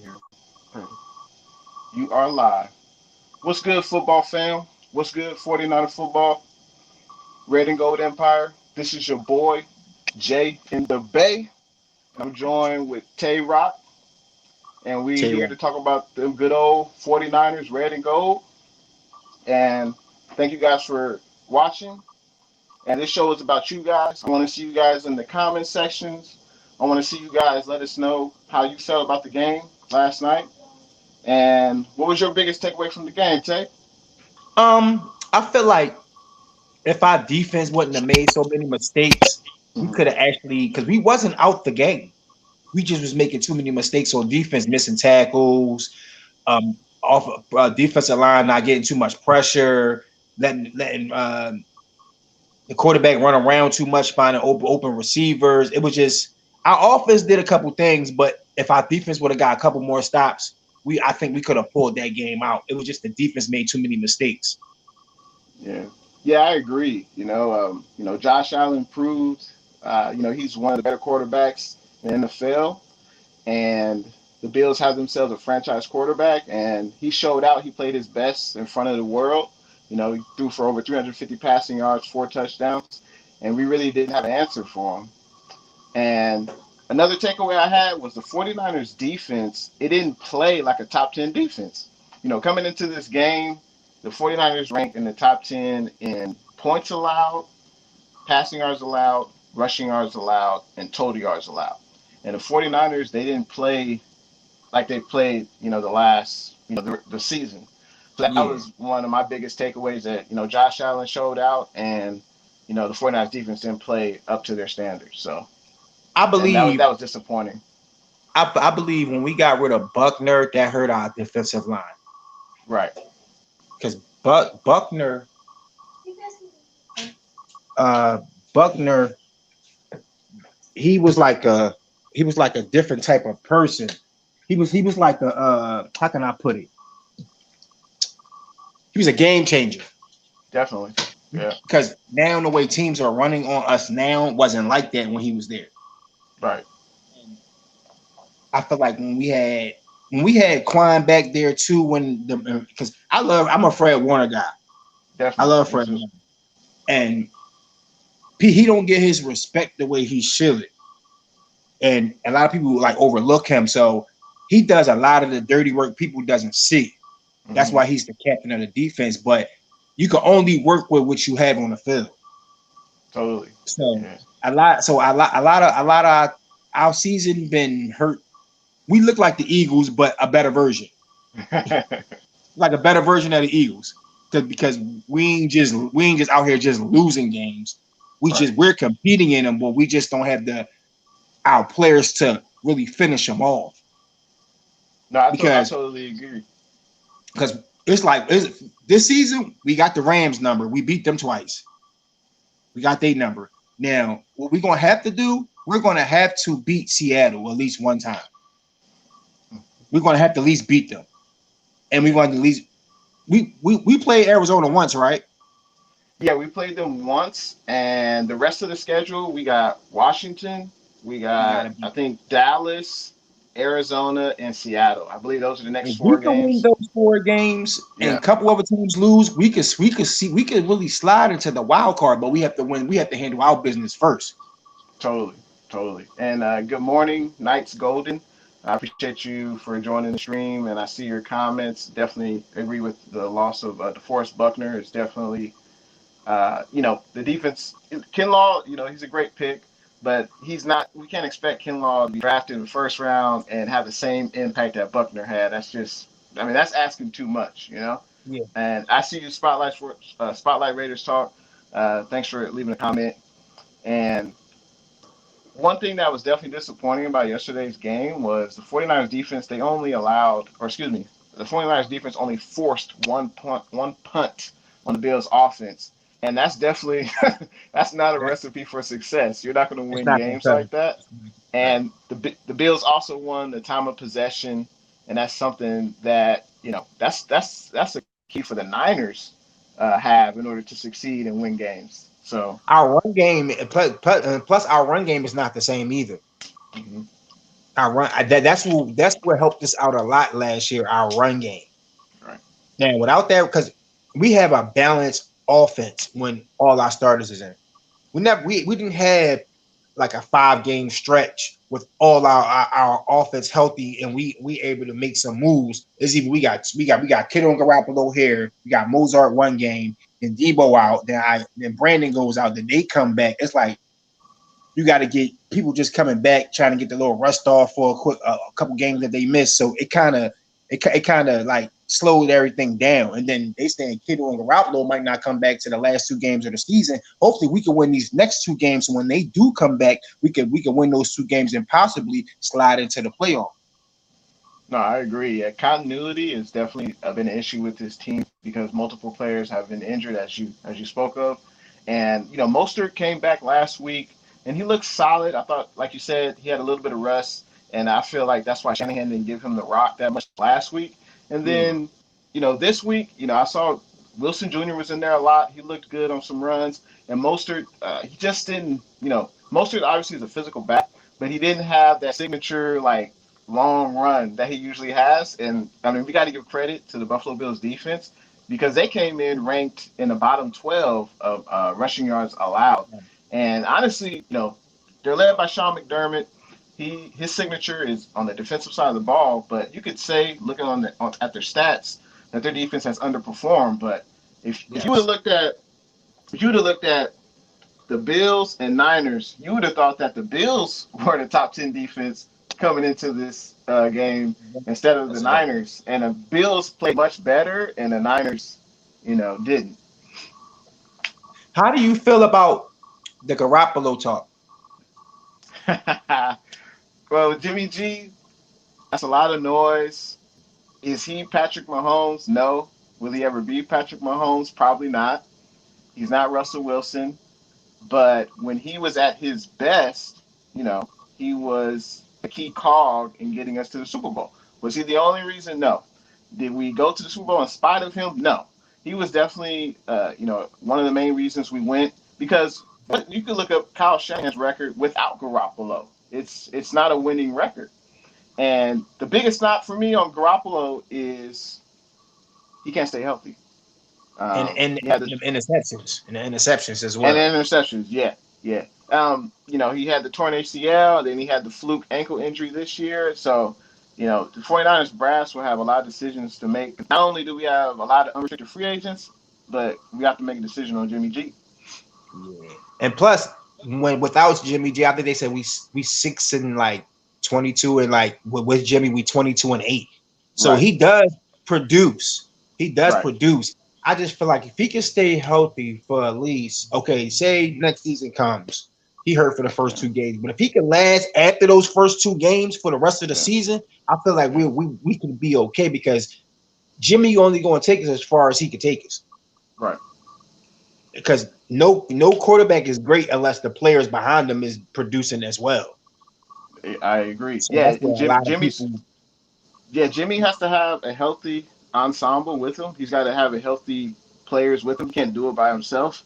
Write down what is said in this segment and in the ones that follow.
Yeah. You are live. What's good, football fam? What's good, 49er football? Red and Gold Empire. This is your boy, Jay in the Bay. I'm joined with Tayrock, and we here Tayrock. to talk about the good old 49ers, Red and Gold. And thank you guys for watching. And this show is about you guys. I want to see you guys in the comment sections. I want to see you guys let us know how you felt about the game last night. And what was your biggest takeaway from the game, Tay? I feel like if our defense wouldn't have made so many mistakes, we Mhm. could have actually because we wasn't out the game. We just was making too many mistakes on defense, missing tackles, off defensive line not getting too much pressure, letting the quarterback run around too much, finding open receivers. It was just our offense did a couple things, but if our defense would have got a couple more stops, I think we could have pulled that game out. It was just the defense made too many mistakes. Yeah, yeah, I agree. Josh Allen proved, he's one of the better quarterbacks in the NFL, and the Bills have themselves a franchise quarterback, and he showed out. He played his best in front of the world. He threw for over 350 passing yards, 4 touchdowns, and we really didn't have an answer for him. And another takeaway I had was the 49ers defense, it didn't play like a top 10 defense. Coming into this game, the 49ers ranked in the top 10 in points allowed, passing yards allowed, rushing yards allowed, and total yards allowed. And the 49ers, they didn't play like they played, the last, the season. So that Yeah. was one of my biggest takeaways that, Josh Allen showed out and, the 49ers defense didn't play up to their standards. So, I and that was believe that was disappointing. I believe when we got rid of Buckner, that hurt our defensive line Right. because uh, Buckner, he was like a different type of person. He was like a how can I put it? He was a game changer Definitely. Yeah. because now the way teams are running on us now wasn't like that when he was there. Right. And I feel like when we had Quan back there too, when the because I'm a Fred Warner guy. I Definitely. love Me Fred too. Warner, and he don't get his respect the way he should, and a lot of people like overlook him. So he does a lot of the dirty work people doesn't see. That's Hmm. why he's the captain of the defense. But you can only work with what you have on the field. Totally. So Yeah. a lot of our season been hurt. We look like the Eagles, but a better version, like a better version of the Eagles, because we ain't just out here just losing games. Right. We're competing in them, but we just don't have our players to really finish them off No, I because totally agree. because this season we got the Rams number. We beat them twice. We got their number. Now, what we're gonna have to do, we're gonna have to beat Seattle at least one time. We're gonna have to at least beat them, and we're Yeah. going to at least we played Arizona once, right? Yeah, we played them once, and the rest of the schedule, we got Washington, we We got, gotta I beat them. think, Dallas, Arizona, and Seattle. I believe those are the next If four we can win games. those 4 games and Yeah. a couple other teams lose, we could really slide into the wild card. But we have to win. We have to handle our business first. Totally, totally. And good morning, Knights Golden. I appreciate you for joining the stream, and I see your comments. Definitely agree with the loss of DeForest Buckner. It's definitely, the defense. Kinlaw, he's a great pick, but he's not. We can't expect Kinlaw to be drafted in the first round and have the same impact that Buckner had. That's just, I mean, that's asking too much. Yeah, And I see you Spotlight Raiders talk. Thanks for leaving a comment. And one thing that was definitely disappointing about yesterday's game was the 49ers defense, they only allowed, or excuse me, the 49ers defense only forced one punt on the Bills offense. And that's definitely that's not a that, recipe for success. You're not going to it's win not gonna games cut like it. that. It's not gonna cut it. And the Bills also won the time of possession, and that's something that that's a key for the Niners have in order to succeed and win games. So Our run game, plus our run game is not the same either. mhm. That's what helped us out a lot last year. Our run game. Right. Now, without that, because we have a balanced offense when all our starters is in. We didn't have like a 5-game stretch with all our offense healthy and we able to make some moves. It's even we got Kiddo and Garoppolo here. We got Mozart one game, then Debo out, then Brandon goes out, then they come back. It's like you got to get people just coming back, trying to get the little rust off for a couple games that they missed. So it kind of like slowed everything down. And then they saying Kiddo and Garoppolo might not come back to the last 2 games of the season. Hopefully, we can win these next 2 games. So when they do come back, we can win those 2 games and possibly slide into the playoff. No, I agree. Yeah, continuity has definitely been an issue with this team because multiple players have been injured, as you spoke of, and Mostert came back last week and he looked solid. I thought, like you said, he had a little bit of rust, and I feel like that's why Shanahan didn't give him the rock that much last week. And then, this week, I saw Wilson Jr. was in there a lot. He looked good on some runs, and Mostert, he just didn't. Mostert obviously is a physical back, but he didn't have that signature like long run that he usually has. And I mean, we got to give credit to the Buffalo Bills defense because they came in ranked in the bottom 12 of rushing yards allowed. And honestly, they're led by Sean McDermott. His signature is on the defensive side of the ball, but you could say, looking at their stats, that their defense has underperformed. But if you would have looked at the Bills and Niners, you would have thought that the Bills were the top 10 defense coming into this game instead of the Niners. And the Bills played much better, and the Niners, didn't. How do you feel about the Garoppolo talk? Well, Jimmy G, that's a lot of noise. Is he Patrick Mahomes? No. Will he ever be Patrick Mahomes? Probably not. He's not Russell Wilson. But when he was at his best, he was a key cog in getting us to the Super Bowl. Was he the only reason? No. Did we go to the Super Bowl in spite of him? No. He was definitely, one of the main reasons we went because you could look up Kyle Shanahan's record without Garoppolo. It's not a winning record. And the biggest knock for me on Garoppolo is he can't stay healthy. And interceptions as well. And interceptions, yeah. He had the torn ACL, then he had the fluke ankle injury this year. So, the 49ers brass will have a lot of decisions to make. Not only do we have a lot of unrestricted free agents, but we have to make a decision on Jimmy G. Yeah. And plus, without Jimmy G, I think they said we 6 and like 22, and like with Jimmy we 22-8. So right. He does produce. Right. Produce. I just feel like if he can stay healthy for at least, say next season comes, he hurt for the first 2 games, but if he can last after those first 2 games for the rest of the season, I feel like we can be okay because Jimmy only going to take us as far as he can take us. Right. Because no quarterback is great unless the players behind them is producing as well. I agree. So Jimmy has to have a healthy ensemble with him. He's got to have a healthy players with him. He can't do it by himself.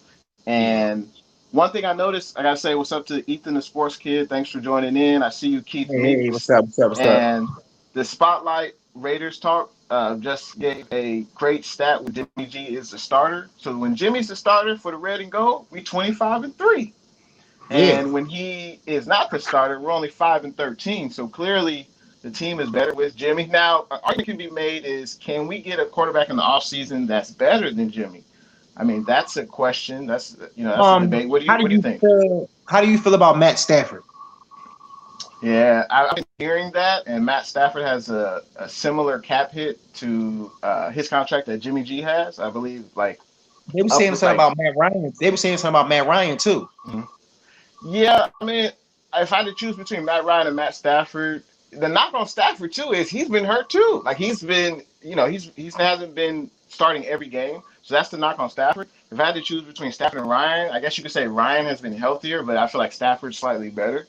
And one thing I noticed, I got to say what's up to Ethan, the sports kid. Thanks for joining in. I see you, Keith. Hey, what's up? And the Spotlight Raiders Talk just gave a great stat when Jimmy G is the starter. So when Jimmy's the starter for the Red and Gold, we 25-3. And when he is not the starter, we're only 5-13. So clearly the team is better with Jimmy. Now, an argument can be made is, can we get a quarterback in the offseason that's better than Jimmy? I mean, that's a question. That's a debate. What do you think? How do you feel about Matt Stafford? Yeah, I've been hearing that, and Matt Stafford has a similar cap hit to his contract that Jimmy G has. I believe, like they were saying something about Matt Ryan. They were saying something about Matt Ryan too. Mm-hmm. Yeah, I mean, if I had to choose between Matt Ryan and Matt Stafford, the knock on Stafford too is he's been hurt too. Like he's been, he hasn't been starting every game. So that's the knock on Stafford. If I had to choose between Stafford and Ryan, I guess you could say Ryan has been healthier, but I feel like Stafford's slightly better.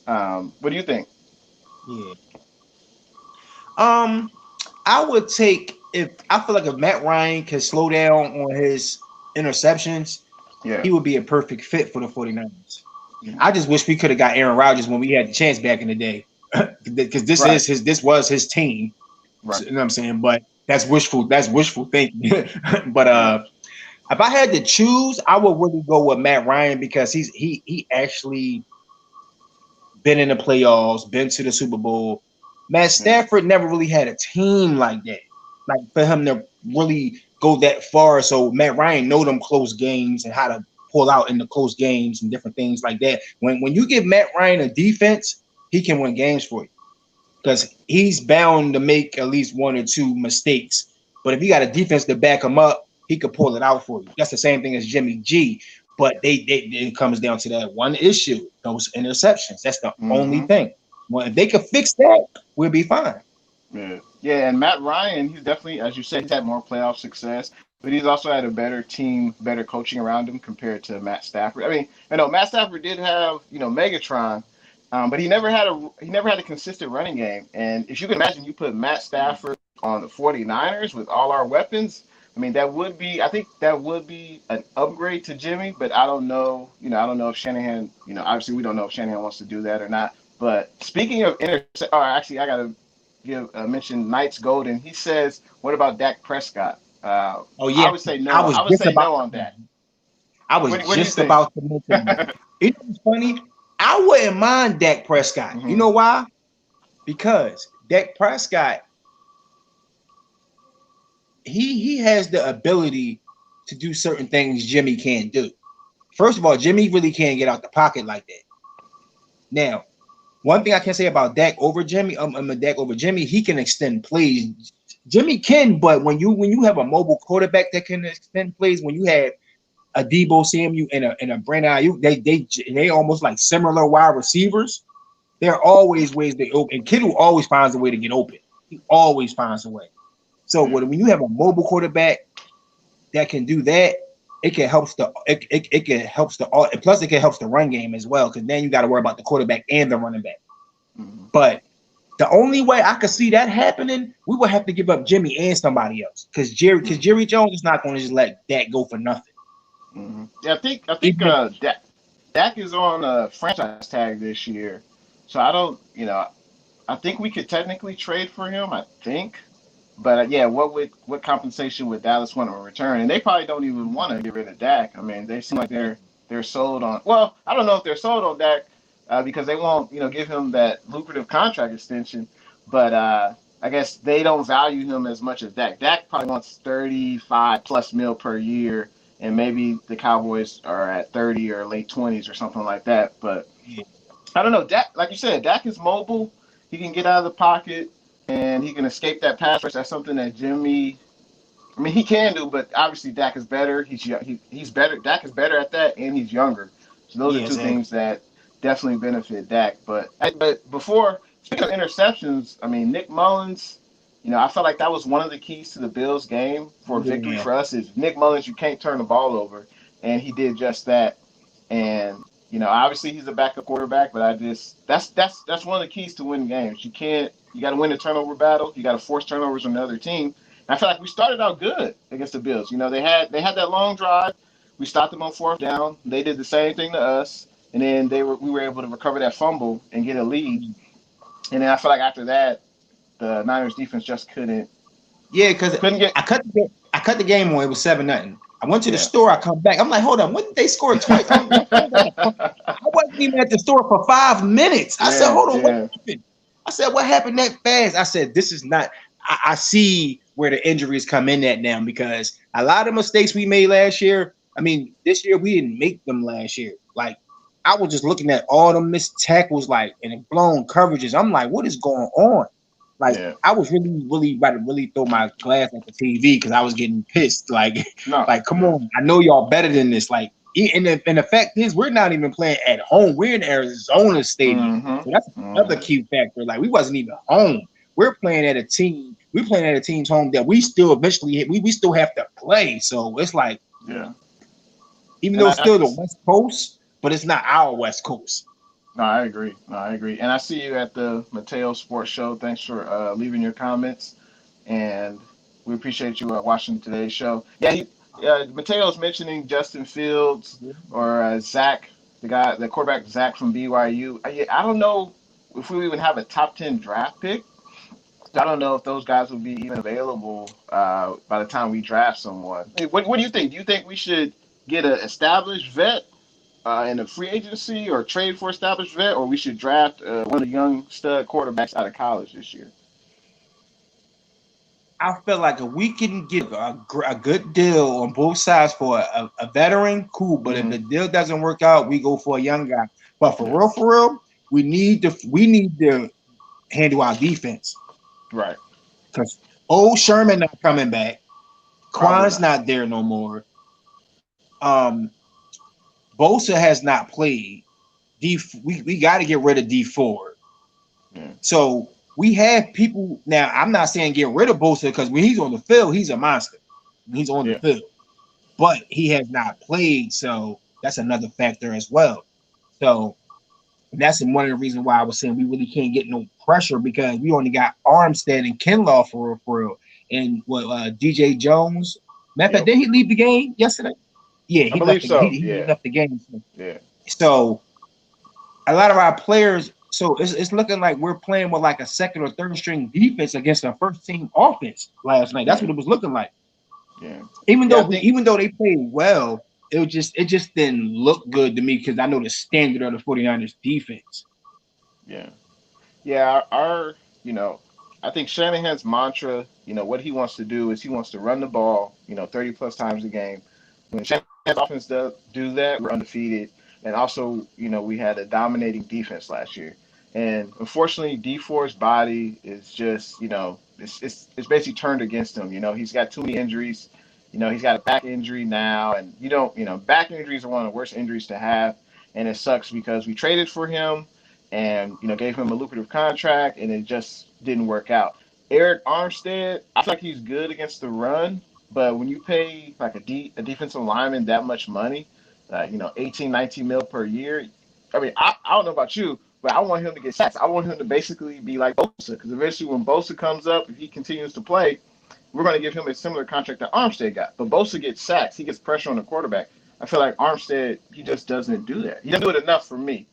What do you think? Yeah. I would take I feel like if Matt Ryan can slow down on his interceptions, he would be a perfect fit for the 49ers. I just wish we could have got Aaron Rodgers when we had the chance back in the day. because this Right. this was his team. Right. So, you know what I'm saying? But that's wishful thinking. But Yeah. if I had to choose, I would really go with Matt Ryan because he actually been in the playoffs, been to the Super Bowl. Matt Yeah. Stafford never really had a team like that. Like for him to really go that far. So Matt Ryan know them close games and how to pull out in the close games and different things like that. When you give Matt Ryan a defense, he can win games for you because he's bound to make at least one or two mistakes. But if you got a defense to back him up, he could pull it out for you. That's the same thing as Jimmy G. But they it comes down to that one issue, those interceptions. That's the only Mm-hmm. thing. Well, if they could fix that, we'll be fine. Yeah. Yeah. And Matt Ryan, he's definitely, as you said, he's had more playoff success, but he's also had a better team, better coaching around him compared to Matt Stafford. I mean, I know Matt Stafford did have, Megatron, but he never had a consistent running game. And if you can imagine, you put Matt Stafford on the 49ers with all our weapons. I mean, I think that would be an upgrade to Jimmy, but I don't know, I don't know if Shanahan, obviously we don't know if Shanahan wants to do that or not. But speaking of actually, I got to mention Knights Golden. He says, what about Dak Prescott? Oh I yeah, would say I no. was I would just say about no on Dak. I was What do you just think? about to mention. You know what's funny? I wouldn't mind Dak Prescott. You Hmm. know why? Because Dak Prescott, he has the ability to do certain things Jimmy can't do. First of all, Jimmy really can't get out the pocket like that. Now, one thing I can say about Dak over Jimmy, Dak over Jimmy, he can extend plays. Jimmy can, but when you have a mobile quarterback that can extend plays, when you have a Debo Samuel and a Brandon Ayuk, they almost like similar wide receivers. There are always ways to open. And Kittle always finds a way to get open. He always finds a way. So Yeah. when you have a mobile quarterback that can do that, it can helps the it can helps the plus it can helps the run game as well because then you got to worry about the quarterback and the running back. Hmm. But the only way I could see that happening, we would have to give up Jimmy and somebody else because Jerry Jones is not going to just let that go for nothing. Hmm. Yeah, I think Even Dak is on a franchise tag this year, so I don't, I think we could technically trade for him. I think. But yeah, what compensation would Dallas want to return? And they probably don't even want to get rid of Dak. I mean, they seem like they're sold on. Well, I don't know if they're sold on Dak because they won't give him that lucrative contract extension. But I guess they don't value him as much as Dak. Dak probably wants 35 plus mil per year, and maybe the Cowboys are at 30 or late 20s or something like that. But I don't know. Dak, like you said, Dak is mobile. He can get out of the pocket and he can escape that pass rush. That's something that Jimmy. I mean, he can do, but obviously Dak is better. He's better. Dak is better at that, and he's younger. So those are yeah, two exactly. things that definitely benefit Dak. But before speaking of interceptions, I mean Nick Mullins. I felt like that was one of the keys to the Bills' game for victory Yeah, for us. Is Nick Mullins? You can't turn the ball over, and he did just that. And obviously he's a backup quarterback, but that's one of the keys to winning games. You got to win the turnover battle. You got to force turnovers on the other team. And I feel like we started out good against the Bills. They had that long drive. We stopped them on fourth down. They did the same thing to us, and then we were able to recover that fumble and get a lead. And then I feel like after that, the Niners defense just couldn't yeah, because couldn't get I cut the game on. It was 7-0. I went to the yeah. store. I come back. I'm like, hold on. When did they score twice? I wasn't even at the store for 5 minutes. I said, Yeah, hold on, what yeah, happened? I said, what happened that fast? I said, this is not. I see where the injuries come in at now because a lot of mistakes we made last year. I mean, this year we didn't make them last year. Like I was just looking at all the missed tackles, like and blown coverages. I'm like, what is going on? Like yeah. I was really about to really throw my glass at the TV because I was getting pissed. Like, No, like, come yeah. on, I know y'all better than this. Like, and the fact is, we're not even playing at home. We're in Arizona Stadium, Mm-hmm. so that's another Mm-hmm. key factor. Like, we wasn't even home. We're playing at a team. We're playing at a team's home that we still eventually hit. We still have to play. So it's like, Yeah. even And though I, it's I still the West Coast, but it's not our West Coast. No, I agree. No, I agree. And I see you at the Mateo Sports Show. Thanks for leaving your comments, and we appreciate you watching today's show. Yeah, Mateo's mentioning Justin Fields or Zach, the quarterback Zach from BYU. I don't know if we even have a top 10 draft pick, I don't know if those guys will be even available by the time we draft someone. Hey, what do you think? Do you think we should get an established vet in a free agency or trade for established vet, or we should draft one of the young stud quarterbacks out of college this year? I feel like if we can get a good deal on both sides for a veteran, cool. But if Mm-hmm. the deal doesn't work out, we go for a young guy. But Yeah. for real, we need to handle our defense Right. because old Sherman not coming back. Probably Quan's not. not there no more. Um, Bosa has not played. We got to get rid of D4. Yeah. So we have people now. I'm not saying get rid of Bosa because when he's on the field, he's a monster. He's on the Yeah. field, but he has not played, so that's another factor as well. So that's one of the reasons why I was saying we really can't get no pressure because we only got Armstead and Kinlaw for real, and what DJ Jones. Matter of fact, Yep. did he leave the game yesterday? Yeah, I he left believe the so. he Yeah. left the game. Yeah. So a lot of our players, so it's looking like we're playing with like a second or third string defense against a first team offense last night. That's Yeah. what it was looking like. Yeah. Even Yeah. I though think. they played well, it just didn't look good to me because I know the standard of the 49ers defense. Yeah. Yeah. Our I think Shanahan's mantra, what he wants to do is he wants to run the ball, 30 plus times a game. When Shanahan's offense does do that, we're undefeated. And also, we had a dominating defense last year. And unfortunately, D4's body is just, it's basically turned against him. He's got too many injuries. He's got a back injury now, and back injuries are one of the worst injuries to have. And it sucks because we traded for him and gave him a lucrative contract, and it just didn't work out. Eric Armstead, I feel like he's good against the run, but when you pay like a defensive lineman that much money, 18, 19 mil per year, I mean, I don't know about you, but I want him to get sacks. I want him to basically be like Bosa, because eventually when Bosa comes up, if he continues to play, we're going to give him a similar contract that Armstead got. But Bosa gets sacks, he gets pressure on the quarterback. I feel like Armstead, he just doesn't do that. He doesn't do it enough for me.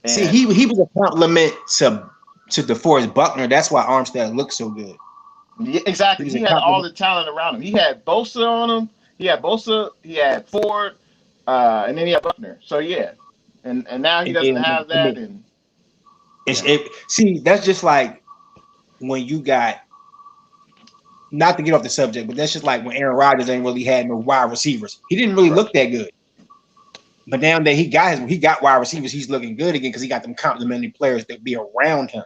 See, And he was a compliment to DeForest Buckner. That's why Armstead looked so good. yeah, He exactly. was He a had all compliment. the talent around him. He had Bosa on him. He had Bosa. He had Ford, and then he had Buckner. So yeah, and now he And then doesn't have that. And it's yeah, it. See, that's just like when you got not to get off the subject, but that's just like when Aaron Rodgers ain't really had no wide receivers. He didn't really right. look that good. But now that he got wide receivers, he's looking good again because he got them complimentary players that be around him.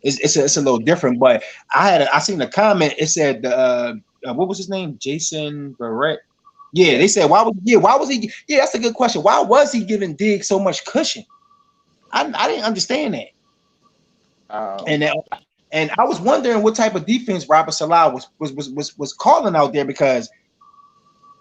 It's a little different. But I seen a comment. It said what was his name? Jason Barrett. Yeah, Yeah. they said why was he? Yeah, that's a good question. Why was he giving Diggs so much cushion? I didn't understand that. Um, And and I was wondering what type of defense Robert Salah was calling out there because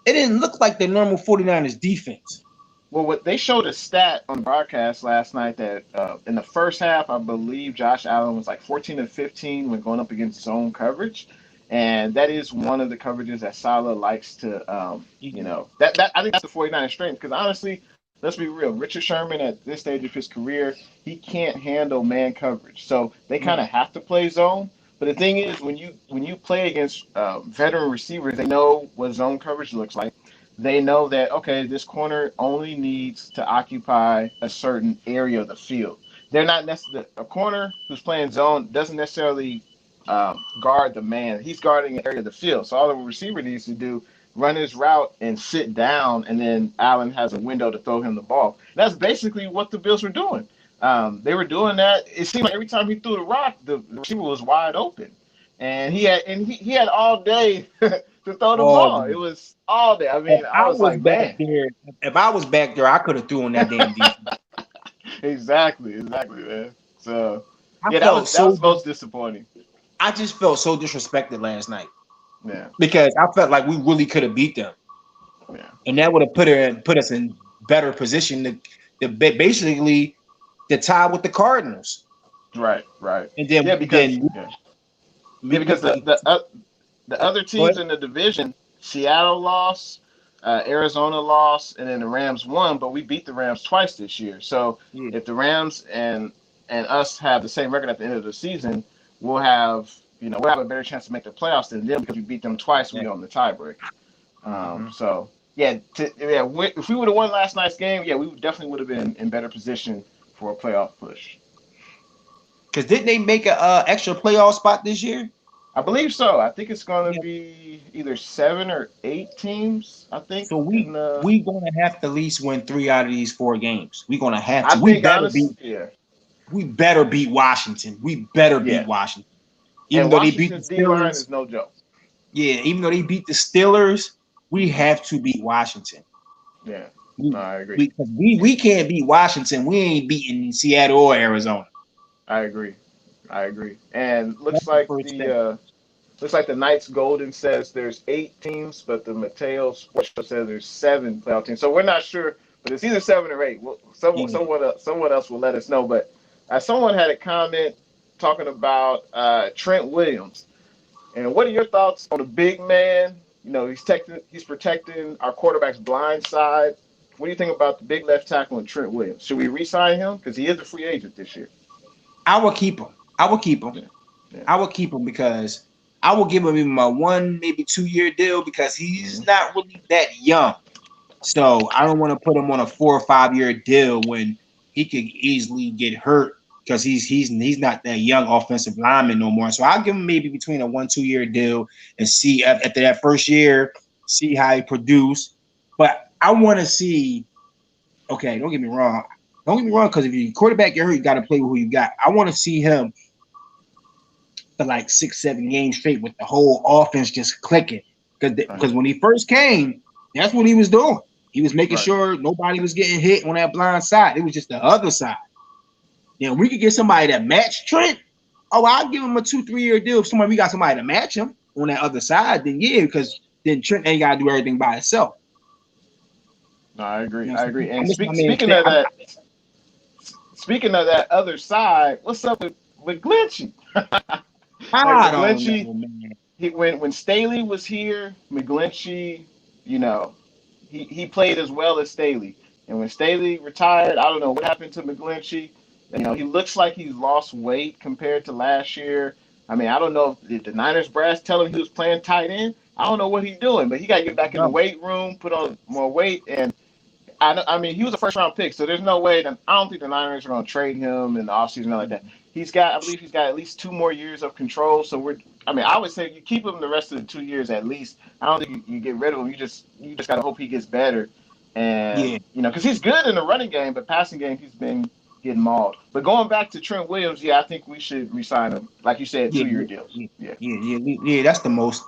it didn't look like the normal 49ers defense. well, what they showed a stat on the broadcast last night that in the first half, I believe Josh Allen was like 14 to 15 when going up against zone coverage, and that is one of the coverages that Salah likes to, that I think that's the 49ers strength because honestly, let's be real, Richard Sherman at this stage of his career, he can't handle man coverage, so they kind of have to play zone. But the thing is, when you play against veteran receivers, they know what zone coverage looks like. They know that okay, this corner only needs to occupy a certain area of the field. They're not necessarily a corner who's playing zone doesn't necessarily guard the man. He's guarding an area of the field. So all the receiver needs to do run his route and sit down, and then Allen has a window to throw him the ball. That's basically what the Bills were doing. They were doing that. It seemed like every time he threw the rock, the receiver was wide open, and he had all day to throw the Oh, ball. It was all day. I mean, I was like, man, if I was back there, I could have threw on that damn defense. exactly, man. So I yeah, that felt was that so was most disappointing. I just felt so disrespected last night Yeah, because I felt like we really could have beat them, yeah, and that would have put us in better position to basically to tie with the Cardinals, right. and Yeah, because then yeah, yeah, we because could the other go teams ahead. in the division, Seattle lost, Arizona lost, and then the Rams won. But we beat the Rams twice this year. So Yeah. if the Rams and and us have the same record at the end of the season, we'll have a better chance to make the playoffs than them because we beat them twice. We Yeah. on the tiebreaker. Mm-hmm. So yeah, if we would have won last night's game, yeah, we definitely would have been in better position for a playoff push. Because didn't they make a extra playoff spot this year? I believe so. I think it's going to Yeah. be either 7 or 8 teams. I think So in we the. we gonna have to at least win 3 out of these 4 games. We gonna have I to. We think better beat. honest, yeah, We better beat Washington. We better beat yeah. Washington. Even And though they beat the Washington's D line Steelers, is no joke. yeah. Even though they beat the Steelers, we have to beat Washington. Yeah, no, We I agree. we can't beat Washington. We ain't beating Seattle or Arizona. I agree. I agree. And That's the first step. looks like the Knights Golden says there's 8 teams, but the Mateo Sports Show says there's 7 playoff teams. So we're not sure, but it's either 7 or 8. Well, Yeah. someone else will let us know. But someone had a comment talking about Trent Williams. And what are your thoughts on the big man? He's protecting our quarterback's blind side. What do you think about the big left tackle and Trent Williams? Should we re-sign him because he is a free agent this year? I will keep him. I will keep him. Yeah, yeah. I will keep him because I will give him even a 1, maybe 2 year deal because he's not really that young. So I don't want to put him on a 4 or 5 year deal when he could easily get hurt because he's not that young offensive lineman no more. So I'll give him maybe between a 1, 2 year deal and see after that first year, see how he produce. But I want to see. Okay, don't get me wrong. Don't get me wrong, because if you quarterback get hurt, you got to play with who you got. I want to see him for like 6, 7 games straight with the whole offense just clicking. Because when he first came, that's what he was doing. He was making sure nobody was getting hit on that blind side. It was just the other side. We could get somebody that matched Trent. Oh, I'll give him a 2, 3 year deal. If we got somebody to match him on that other side, then yeah, because then Trent ain't got to do everything by himself. No, I agree. You know, I agree. And speaking speaking of that other side, what's up with Glitchy? I don't know, man. When Staley was here, McGlinchey, he played as well as Staley. And when Staley retired, I don't know what happened to McGlinchey. He looks like he's lost weight compared to last year. I mean, I don't know if the Niners brass tell him he was playing tight end. I don't know what he's doing, but he got to get back in the weight room, put on more weight. And I mean, he was a first round pick, so there's no way that I don't think the Niners are going to trade him in the offseason like that. I believe he's got at least 2 more years of control. So I would say you keep him the rest of the 2 years at least. I don't think you get rid of him. You just got to hope he gets better. And because he's good in the running game, but passing game he's been getting mauled. But going back to Trent Williams, I think we should re-sign him. Like you said, 2-year deals. Yeah. That's the most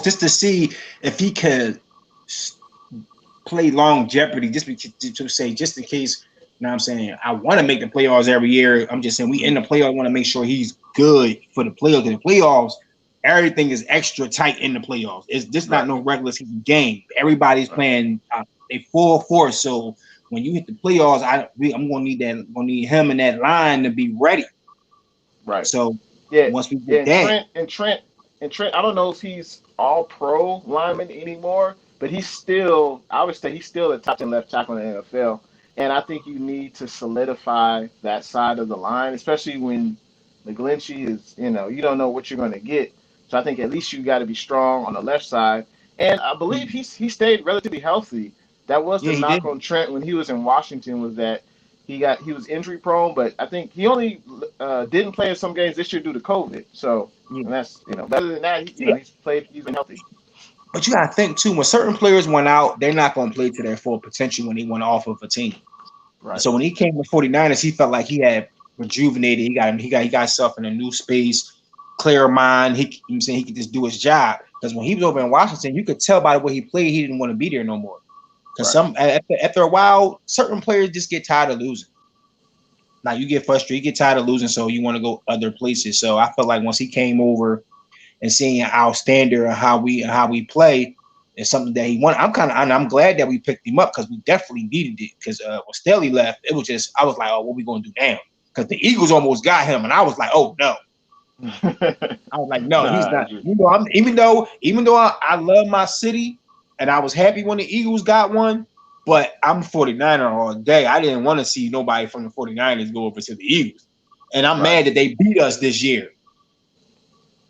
just to see if he could play long jeopardy, just in case. You know what I'm saying? I want to make the playoffs every year. I'm just saying we in the playoffs. I want to make sure he's good for the playoffs. In the playoffs, everything is extra tight in the playoffs. It's just not no regular season game. Everybody's playing a full force. So when you hit the playoffs, I'm gonna need him and that line to be ready. Right. So yeah, once we get that, Trent, I don't know if he's all pro lineman anymore, but I would say he's still a top 10 left tackle in the NFL. And I think you need to solidify that side of the line, especially when McGlinchey is, you don't know what you're going to get. So I think at least you got to be strong on the left side. And I believe he stayed relatively healthy. That was the knock on Trent when he was in Washington, was that he was injury prone, but I think he only didn't play in some games this year due to COVID. So and that's better than that, he's been healthy. But you gotta think too, when certain players went out, they're not gonna play to their full potential when they went off of a team. Right. So when he came to 49ers, he felt like he had rejuvenated. He got himself in a new space, clear mind. He could just do his job. Because when he was over in Washington, you could tell by the way he played, he didn't want to be there no more. Because after a while, certain players just get tired of losing. Like you get frustrated, you get tired of losing, so you want to go other places. So I felt like once he came over and seeing our standard of how we play is something that he wanted. I'm glad that we picked him up because we definitely needed it. Because when Staley left, it was just I was like, oh, what are we gonna do now? Because the Eagles almost got him, and I was like, oh no. I was like, no, he's not. Even though I love my city and I was happy when the Eagles got one, but I'm 49er all day. I didn't want to see nobody from the 49ers go over to the Eagles. and I'm Right. mad that they beat us this year.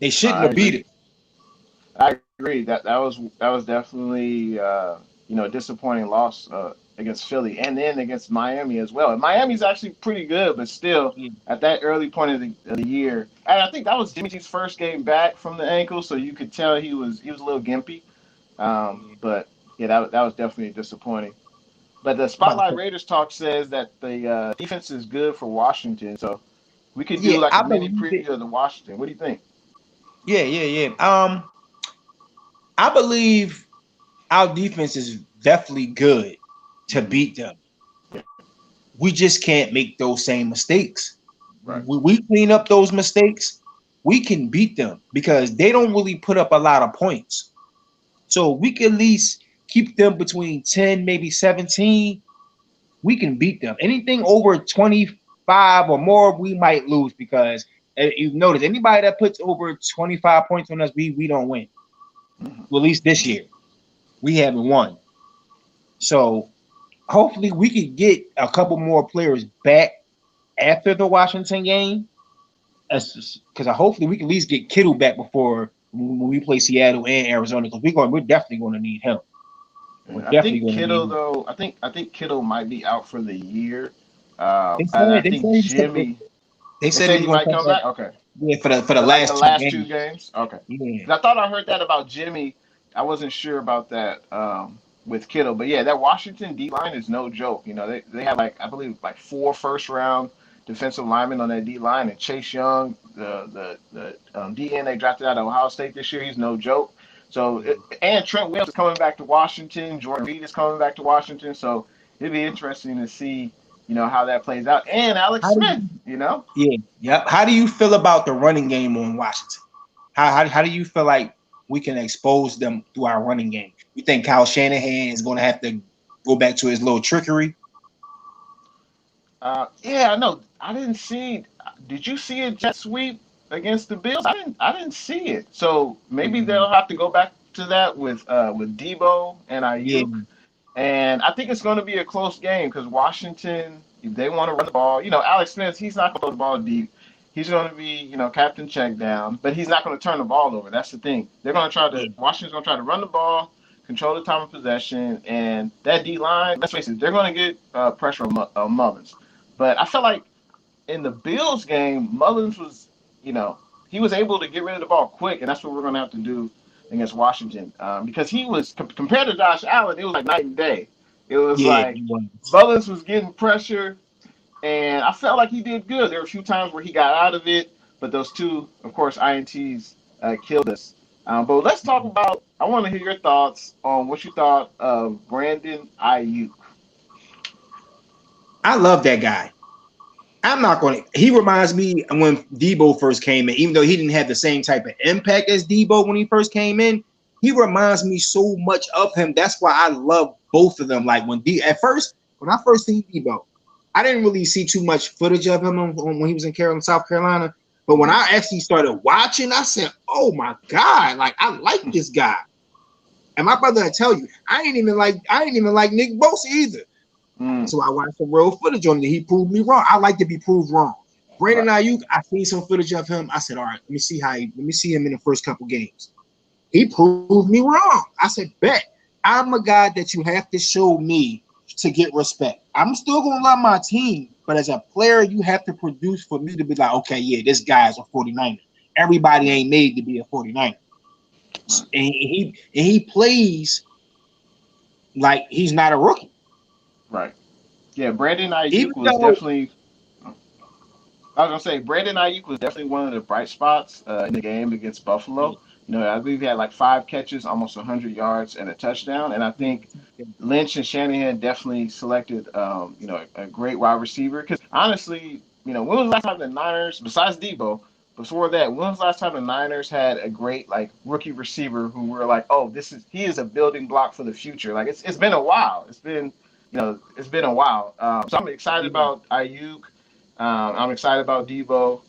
They shouldn't I have beat agree. us. I agree. That was definitely a disappointing loss against Philly, and then against Miami as well. And Miami's actually pretty good, but still Yeah, at that early point of the year, and I think that was Jimmy G's first game back from the ankle, so you could tell he was a little gimpy. yeah. But yeah, that was definitely disappointing. But the I'm about to Spotlight say, Raiders talk says that the defense is good for Washington, so we could do yeah, like a I mini believe it. preview of the Washington. What do you think? Yeah, yeah, yeah. I believe our defense is definitely good to Hmm. beat them. We just can't make those same mistakes. Right. We clean up those mistakes, we can beat them because they don't really put up a lot of points. So we can at least keep them between 10, maybe 17. We can beat them. Anything over 25 or more, we might lose because you notice anybody that puts over 25 points on us, we don't win. Hmm. Well, at least this year. We haven't won. So hopefully we could get a couple more players back after the Washington game. Because hopefully we can at least get Kittle back before when we play Seattle and Arizona. Because we're definitely going to need him. We're I definitely think going to need Kittle him. though. I think Kittle might be out for the year, They and I said they think said Jimmy. they They said he said was he going to might come come back. back. Okay, Yeah, for the for like the last two last two games. games. Okay, Yeah, 'cause I thought I heard that about Jimmy. I wasn't sure about that with Kittle, but yeah, that Washington D line is no joke. They have like I believe like 4 first round defensive linemen on that D line, and Chase Young, the DN they drafted out of Ohio State this year, he's no joke. So and Trent Williams is coming back to Washington. Jordan Reed is coming back to Washington. So it'd be interesting to see how that plays out. And Alex how do Smith, you? you know. Yeah, yep. How do you feel about the running game on Washington? How do you feel like we can expose them through our running game? You think Kyle Shanahan is going to have to go back to his little trickery? Yeah, I know. I didn't see. Did you see a jet sweep against the Bills? I didn't see it. So maybe Yeah, they'll have to go back to that with Debo and yeah, Ayuk. And I think it's going to be a close game because Washington, if they want to run the ball, Alex Smith, he's not going to throw the ball deep. He's going to be, captain check down, but he's not going to turn the ball over. That's the thing. yeah. Washington's going to try to run the ball, control the time of possession, and that D line, let's face it, they're going to get pressure on Mullins. But I felt like in the Bills game, Mullins was, he was able to get rid of the ball quick, and that's what we're going to have to do against Washington because he was compared to Josh Allen, it was like night and day. It was Yeah, like he was. Mullins was getting pressure, and I felt like he did good. There were a few times where he got out of it, but those two, of course, ints killed us. But let's talk about. I want to hear your thoughts on what you thought of Brandon Ayuk. I love that guy. I'm not going to. He reminds me when Debo first came in, even though he didn't have the same type of impact as Debo when he first came in. He reminds me so much of him. That's why I love both of them. Like at first, when I first seen Debo, I didn't really see too much footage of him when he was in South Carolina. But when Mhm. I actually started watching, I said, "Oh my God! Like I like this guy." And my brother, I tell you, I ain't even like Nick Bosa either. Mm, So I watched some real footage on it. He proved me wrong. I like to be proved wrong. Brandon right. Ayuk, I seen some footage of him. I said, all right, let me see him in the first couple games. He proved me wrong. I said, bet. I'm a guy that you have to show me to get respect. I'm still gonna love my team, but as a player, you have to produce for me to be like, okay, yeah, this guy's a 49er. Everybody Right. ain't made to be a 49er. Right. And he plays like he's not a rookie. Right. Yeah, Brandon Even Ayuk was though definitely. I was gonna say Brandon Ayuk was definitely one of the bright spots in the game against Buffalo. I believe he had like 5 catches, almost 100 yards, and a touchdown. And I think Lynch and Shanahan definitely selected, a great wide receiver. Because honestly, when was the last time the Niners, besides Debo, before that, when was the last time the Niners had a great like rookie receiver who were like, oh, he is a building block for the future. Like it's been a while. It's been a while. So I'm excited yeah. about Ayuk. I'm excited about Debo,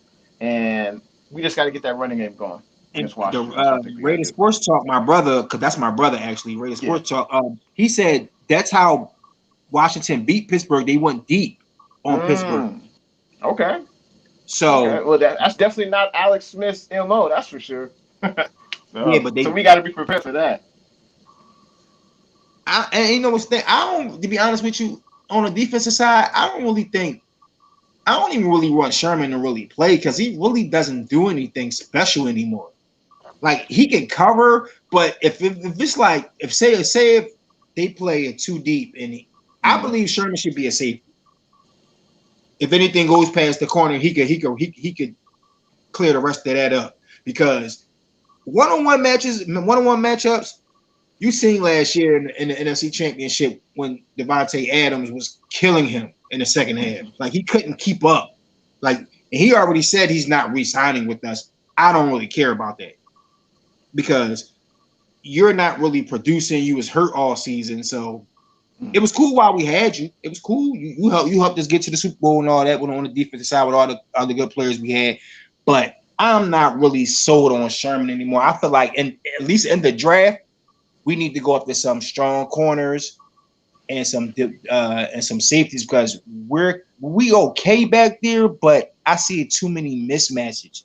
and we just got to get that running game going And against the Washington. That's what I think we got Rated to do. Sports Talk, my brother, because that's my brother actually. Rated Yeah. Sports Talk. He said that's how Washington beat Pittsburgh. They went deep on Pittsburgh. Mm. Okay. So Okay, well that's definitely not Alex Smith's MO. That's for sure. yeah, but So we got to be prepared for that. and you know what's thing? I don't, to be honest with you, on the defensive side, I don't even really want Sherman to really play because he really doesn't do anything special anymore. Like he can cover, but if it's like if they play it too deep and I Mm. believe Sherman should be a safety. If anything goes past the corner, he could clear the rest of that up because one on one matchups. You seen last year in the NFC Championship when Devontae Adams was killing him in the second half. Like he couldn't keep up. Like he already said he's not re-signing with us. I don't really care about that because you're not really producing. You was hurt all season, so it was cool while we had you. It was cool. You helped us get to the Super Bowl and all that. On the defensive side with all the other good players we had, but I'm not really sold on Sherman anymore. I feel like, at least in the draft, we need to go after some strong corners and some safeties because we okay back there, but I see too many mismatches,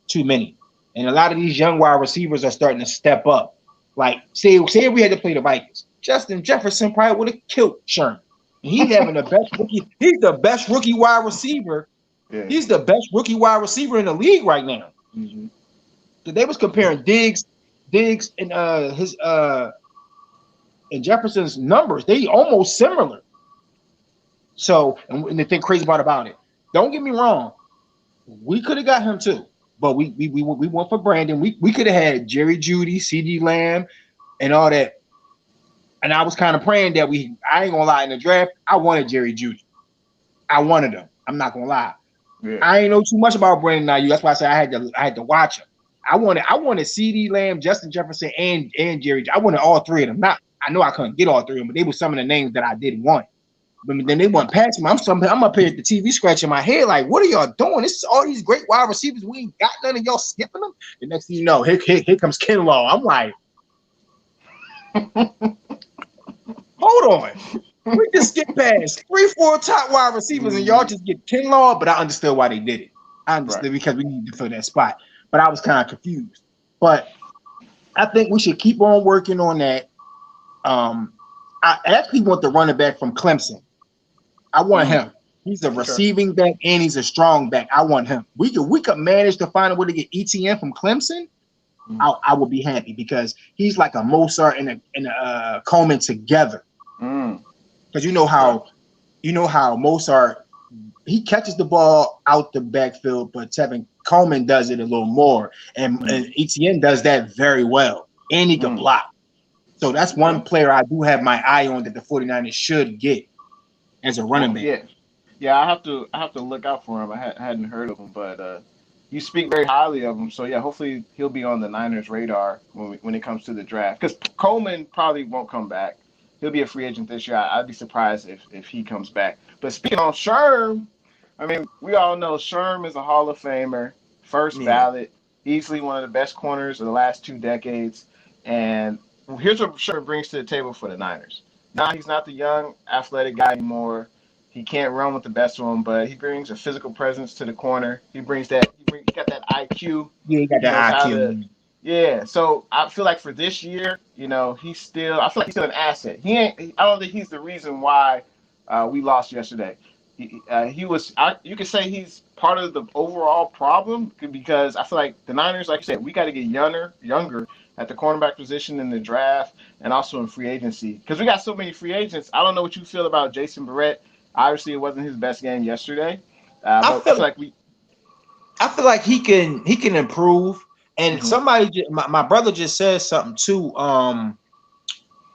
too many, and a lot of these young wide receivers are starting to step up. Like say we had to play the Vikings, Justin Jefferson probably would have killed Sherman. And he's having the best rookie. He's the best rookie wide receiver. Yeah. He's the best rookie wide receiver in the league right now. Mm-hmm. They was comparing Diggs and his and Jefferson's numbers. They almost similar. So, and the thing crazy about it, don't get me wrong, we could have got him too, but we went for Brandon. We could have had Jerry Jeudy, CD Lamb, and all that. And I was kind of praying that I ain't gonna lie, in the draft, I wanted Jerry Jeudy. I wanted him. I'm not gonna lie. Yeah. I ain't know too much about Brandon Ayuk. That's why I said I had to watch him. I wanted CD Lamb, Justin Jefferson, and Jerry. I wanted all three of them. I know I couldn't get all three of them, but they were some of the names that I didn't want. But then they went past me. I'm up here at the TV scratching my head like, what are y'all doing? This is all these great wide receivers. We ain't got none of y'all skipping them. The next thing you know, here comes Kinlaw. I'm like, hold on. We just skipped past 3-4 top wide receivers and y'all just get Kinlaw, but I understood why they did it. I understood because we needed to fill that spot. But I was kind of confused. But I think we should keep on working on that. I actually want the running back from Clemson. I want him. He's a receiving back and he's a strong back. I want him. We could manage to find a way to get ETN from Clemson. I would be happy because he's like a Mozart and a Coleman together. Because you know how Mozart, he catches the ball out the backfield, but Tevin Coleman does it a little more, and ETN does that very well, and he can block. So that's one player I do have my eye on that the 49ers should get as a running back. Yeah. I have to look out for him. I hadn't heard of him, but you speak very highly of him. So yeah, hopefully he'll be on the Niners' radar when it comes to the draft. Because Coleman probably won't come back. He'll be a free agent this year. I'd be surprised if he comes back. But speaking on Sherm, I mean, we all know Sherm is a Hall of Famer, first ballot, easily one of the best corners of the last 2 decades. And here's what Sherm brings to the table for the Niners. Now he's not the young, athletic guy anymore. He can't run with the best of them, but he brings a physical presence to the corner. He brings that. He got that IQ. Yeah, he got that IQ. Yeah, so I feel like for this year, he's still. I feel like he's still an asset. I don't think he's the reason why we lost yesterday. He was. You could say he's part of the overall problem because I feel like the Niners, like you said, we got to get younger at the cornerback position in the draft and also in free agency because we got so many free agents. I don't know what you feel about Jason Barrett. Obviously, it wasn't his best game yesterday, but I feel like he can improve. And my brother just said something too.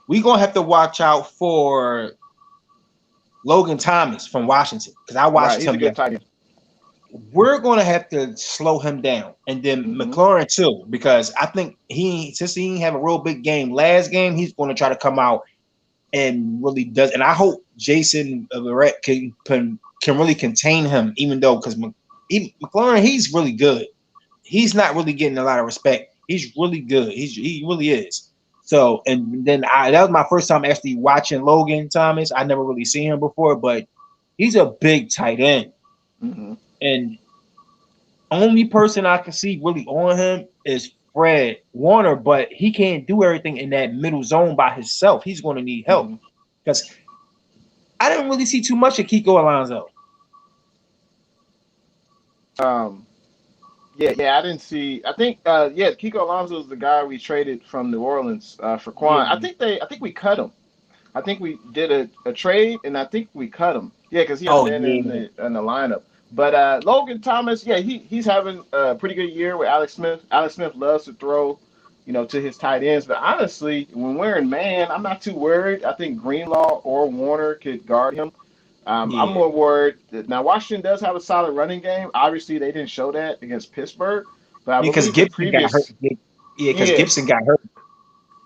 We gonna have to watch out for Logan Thomas from Washington because I watched him. We're gonna have to slow him down, and then McLaurin too, because I think since he didn't have a real big game last game, he's going to try to come out and really does. And I hope Jason Barrett can really contain him, even though because McLaurin, he's really good. He's not really getting a lot of respect. He's really good. He really is. So, and then that was my first time actually watching Logan Thomas. I never really seen him before, but he's a big tight end. Mm-hmm. And only person I can see really on him is Fred Warner, but he can't do everything in that middle zone by himself. He's going to need help Mm-hmm. because I didn't really see too much of Kiko Alonso. Um, yeah, I didn't see. I think, yeah, Kiko Alonso is the guy we traded from New Orleans for Quan. Yeah, I think we cut him. I think we did a trade, and I think we cut him. Yeah, because he hasn't oh been yeah, in the lineup. But Logan Thomas, yeah, he's having a pretty good year with Alex Smith. Alex Smith loves to throw, to his tight ends. But honestly, when we're in man, I'm not too worried. I think Greenlaw or Warner could guard him. I'm yeah. more worried that now Washington does have a solid running game. Obviously, they didn't show that against Pittsburgh, but I Because believe the Gibson got hurt. previous, Yeah, because yeah, Gibson got hurt.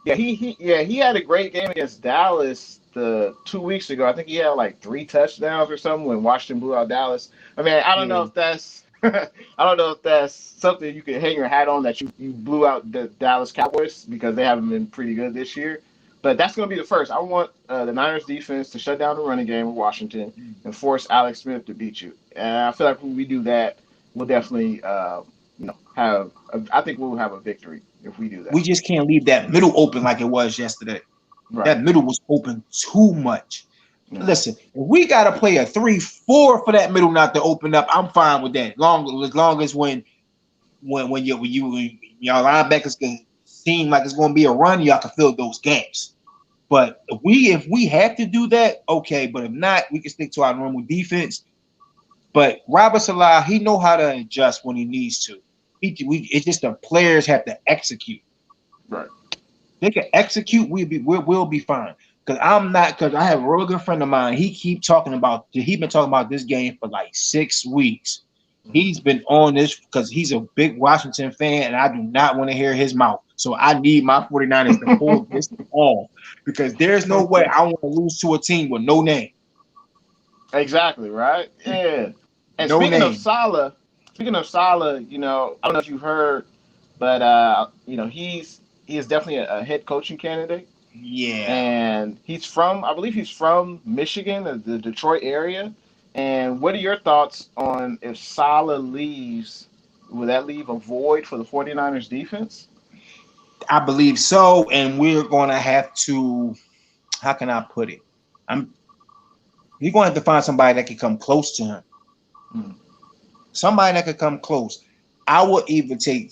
he had a great game against Dallas the 2 weeks ago. I think he had like 3 touchdowns or something when Washington blew out Dallas. I mean, I don't know Yeah, if that's I don't know if that's something you can hang your hat on that you blew out the Dallas Cowboys because they haven't been pretty good this year. But that's going to be the first. I want the Niners defense to shut down the running game with Washington and force Alex Smith to beat you. And I feel like when we do that, we'll definitely have. I think we'll have a victory if we do that. we just can't leave that middle open like it was yesterday. Right. That middle was open too much. Yeah. Listen, if we got to play a 3-4 for that middle not to open up, I'm fine with that. As long as when y'all linebackers can seem like it's going to be a run, y'all can fill those gaps. But if we have to do that, okay. But if not, we can stick to our normal defense. But Robert Salah, he know how to adjust when he needs to. It's just the players have to execute. Right. They can execute, we'll be fine. Because I have a real good friend of mine. He been talking about this game for like 6 weeks. Mm-hmm. He's been on this because he's a big Washington fan, and I do not want to hear his mouth. So I need my 49ers to pull this off because there's no way I want to lose to a team with no name. Exactly, right? Yeah. And No name. speaking of Salah, I don't know if you've heard, but he is definitely a head coaching candidate, Yeah. and I believe he's from Michigan, the Detroit area. And what are your thoughts on if Salah leaves? Will that leave a void for the 49ers defense? I believe so. And we're gonna have to, how can I put it? I'm You're gonna have to find somebody that can come close to him. Hmm. Somebody that could come close. I would even take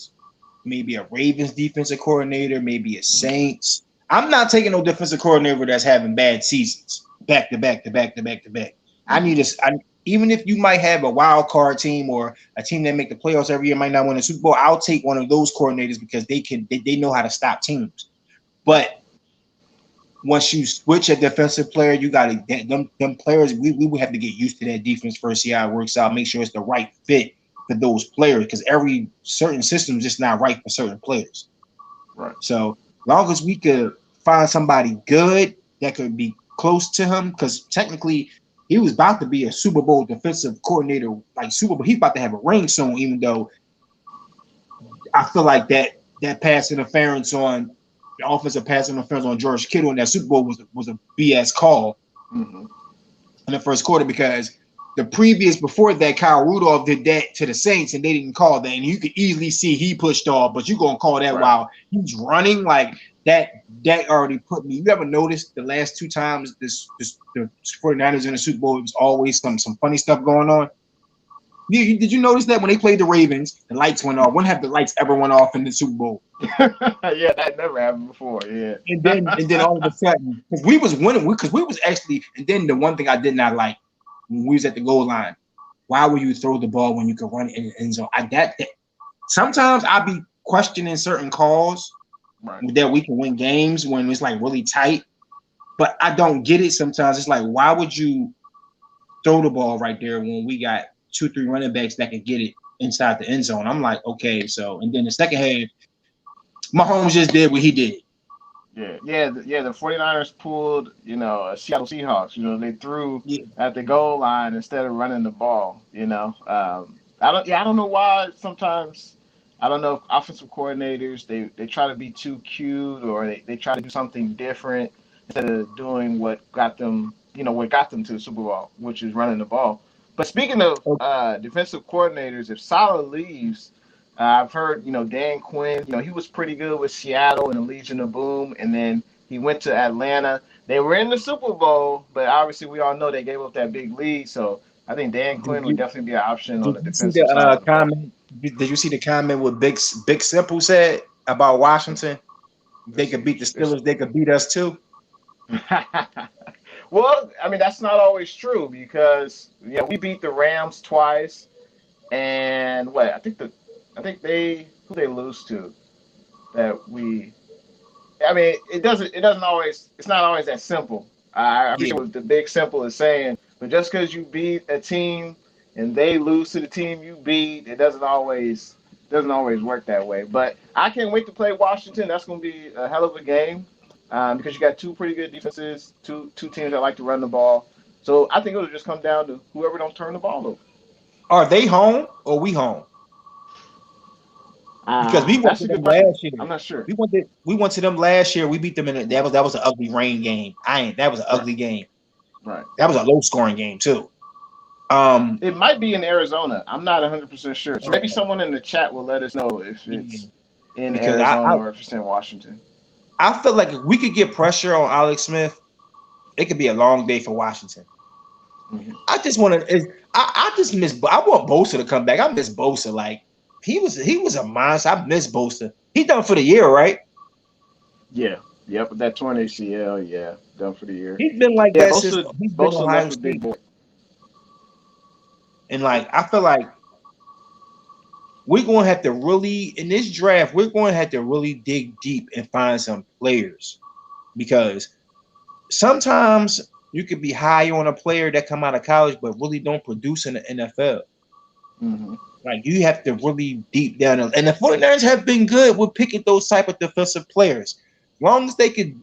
maybe a Ravens defensive coordinator, maybe a Saints. I'm not taking no defensive coordinator that's having bad seasons back to back to back to back to back. I Hmm. need even if you might have a wild card team or a team that make the playoffs every year, might not win a Super Bowl. I'll take one of those coordinators because they know how to stop teams. Right. But once you switch a defensive player, you got to them players. We would have to get used to that defense first, see how it works out, make sure it's the right fit for those players because every certain system is just not right for certain players. Right. So long as we could find somebody good that could be close to him, because technically he was about to be a Super Bowl defensive coordinator, like Super Bowl. He's about to have a ring soon, even though I feel like that pass interference on the offensive pass interference on George Kittle in that Super Bowl was a BS call Hmm. in the first quarter because the previous before that, Kyle Rudolph did that to the Saints and they didn't call that. And you could easily see he pushed off, but you're gonna call that Right. while he's running like that. That already put me. You ever noticed the last two times the 49ers in the Super Bowl, it was always some funny stuff going on? Did you notice that when they played the Ravens, the lights went off? When have the lights ever went off in the Super Bowl? Yeah, that never happened before. Yeah. And then all of a sudden, because we was winning, because we was actually, and then the one thing I did not like when we was at the goal line, why would you throw the ball when you could run it in the end zone? That sometimes I be questioning certain calls Right. that we can win games when it's like really tight, but I don't get it sometimes. It's like, why would you throw the ball right there when we got 2-3 running backs that can get it inside the end zone? I'm like, okay, so and then the second half, Mahomes just did what he did. Yeah. The 49ers pulled, Seattle Seahawks. They threw Yeah, at the goal line instead of running the ball. I don't know why sometimes. I don't know if offensive coordinators they try to be too cute or they try to do something different instead of doing what got them to the Super Bowl, which is running the ball. But speaking of Oh, defensive coordinators, if Saleh leaves, I've heard Dan Quinn. He was pretty good with Seattle and the Legion of Boom, and then he went to Atlanta. They were in the Super Bowl, but obviously we all know they gave up that big lead. So I think Dan did Quinn would you definitely be an option on did the you see defensive side the of the ball. comment? Did you see the comment what Big Simple said about Washington? They Let's could see. beat the Steelers. They could beat us too. Well, I mean that's not always true because we beat the Rams twice, and what I think they who they lose to that we. I mean, it doesn't always. It's not always that simple. I Yeah. appreciate what the big simple is saying, but just because you beat a team and they lose to the team you beat, it doesn't always work that way. But I can't wait to play Washington. That's going to be a hell of a game because you got two pretty good defenses, two teams that like to run the ball. So I think it'll just come down to whoever don't turn the ball over. Are they home or we home? Because we went That's to a good them question. last year. I'm not sure. We went to them last year. We beat them in that was an ugly rain game. That was an Right, ugly game. right. That was a low scoring game too. Um, It might be in Arizona. I'm not 100% sure. So maybe uh, someone in the chat will let us know if yeah, it's in because I, Arizona I or if it's in Washington. I feel like if we could get pressure on Alex Smith, it could be a long day for Washington. Hmm. I just want to. I just miss. I want Bosa to come back. I miss Bosa. Like he was a monster. I miss Bosa. He done for the year, right? Yeah. Yep. With that torn ACL. Yeah. Done for the year. He's been like Yeah. that since Bosa. he's been Bosa Ohio left a big State. boy. And like I feel like we're going to have to really in this draft. We're going to have to really dig deep and find some players because sometimes you could be high on a player that come out of college but really don't produce in the NFL. Hmm. Like you have to really deep down, and the 49ers have been good with picking those type of defensive players. As long as they could.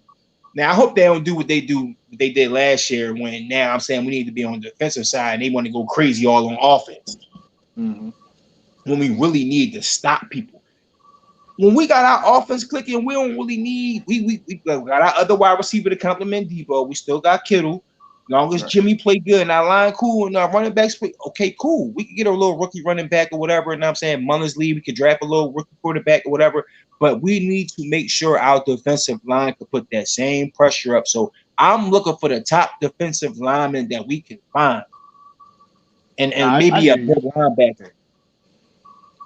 Now I hope they don't do what they did last year when now I'm saying we need to be on the defensive side and they want to go crazy all on offense Hmm. when we really need to stop people. When we got our offense clicking, we don't really need we got our other wide receiver to complement Debo. We still got Kittle. As long as Right. Jimmy play good and our line cool and our running backs play, okay, cool. We can get a little rookie running back or whatever. And I'm saying Munnersley, we could draft a little rookie quarterback or whatever. But we need to make sure our defensive line can put that same pressure up. So I'm looking for the top defensive lineman that we can find, and I maybe a hear you. good linebacker.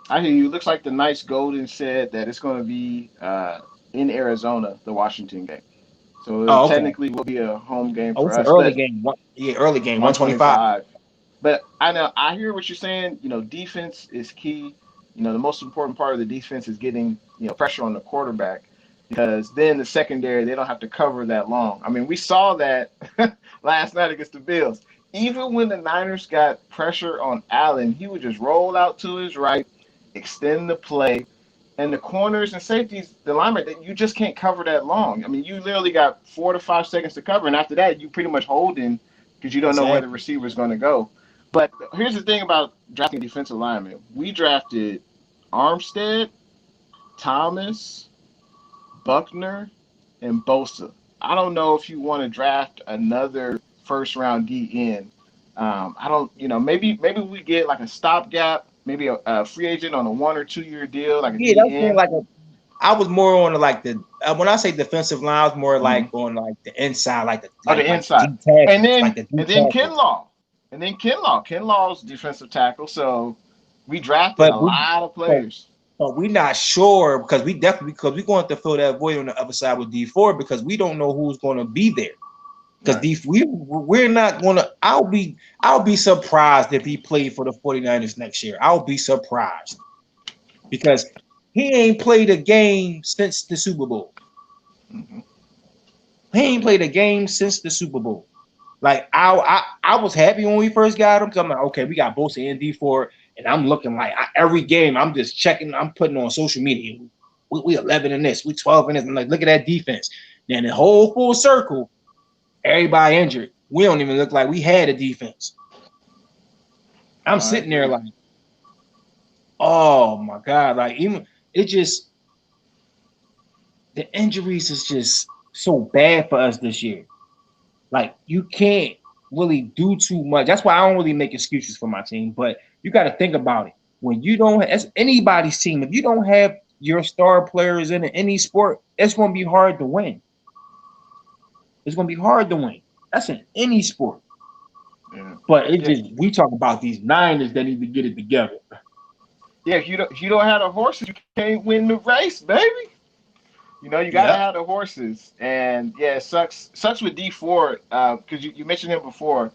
I hear you. Looks like the Nice Golden said that it's going to be in Arizona, the Washington game. So it Oh, okay. technically will be a home game Oh, for it's an us. early But game. Yeah, early game, 125. 125. But I know I hear what you're saying. Defense is key. The most important part of the defense is getting pressure on the quarterback because then the secondary they don't have to cover that long. I mean, we saw that last night against the Bills. Even when the Niners got pressure on Allen, he would just roll out to his right, extend the play, and the corners and safeties, the linemen, you just can't cover that long. I mean, you literally got 4 to 5 seconds to cover, and after that, you pretty much holding because you don't know where the Exactly. receiver is going to go. But here's the thing about drafting defensive linemen: we drafted Armstead, Thomas, Buckner, and Bosa. I don't know if you want to draft another first round DN. I don't, maybe we get like a stopgap, maybe a free agent on a 1 or 2 year deal, like a Yeah, that's more DN. like a. I was more on like the when I say defensive line, I was more Mm-hmm. like on like the inside, like the Or the like the inside, deep and tackles, like then the and deep then tackles. Kinlaw, Kinlaw's defensive tackle. So we drafted But a we, lot of but, players. but we're not sure because we're going to fill that void on the other side with D4 because we don't know who's going to be there. Because Right. we're not going to. I'll be surprised if he played for the 49ers next year. I'll be surprised because he ain't played a game since the Super Bowl. Mm-hmm. He ain't played a game since the Super Bowl. Like I was happy when we first got him because I'm like, okay, we got Bosa and D4, and I'm looking like every game I'm just checking, I'm putting on social media. We 11 in this, we 12 in this. I'm like, look at that defense. Then the whole full circle, everybody injured. We don't even look like we had a defense. I'm I sitting there agree. like, oh my God, like even it just the injuries is just so bad for us this year. Like you can't. really do too much. That's why I don't really make excuses for my team. But you got to think about it. When you don't, as anybody's team, if you don't have your star players in any sport, it's going to be hard to win. It's going to be hard to win. That's in any sport. Yeah. But it Yeah. just we talk about these Niners that need to get it together. Yeah, if you don't have the horses, you can't win the race, baby. You got to Yep. have the horses, and yeah, it sucks with D Ford because you mentioned him before.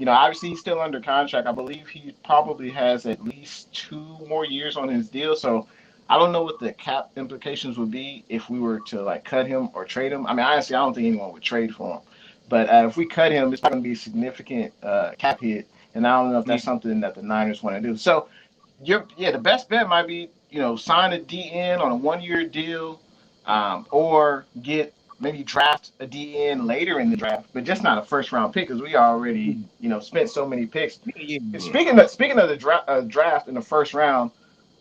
Obviously he's still under contract. I believe he probably has at least 2 more years on his deal. So I don't know what the cap implications would be if we were to like cut him or trade him. I mean, honestly, I don't think anyone would trade for him. But if we cut him, it's not going to be a significant cap hit, and I don't know if Yeah. that's something that the Niners want to do. So the best bet might be sign a DN on a 1 year deal, or get maybe draft a DN later in the draft, but just not a first round pick because we already spent so many picks. And Yeah. speaking of the draft in the first round,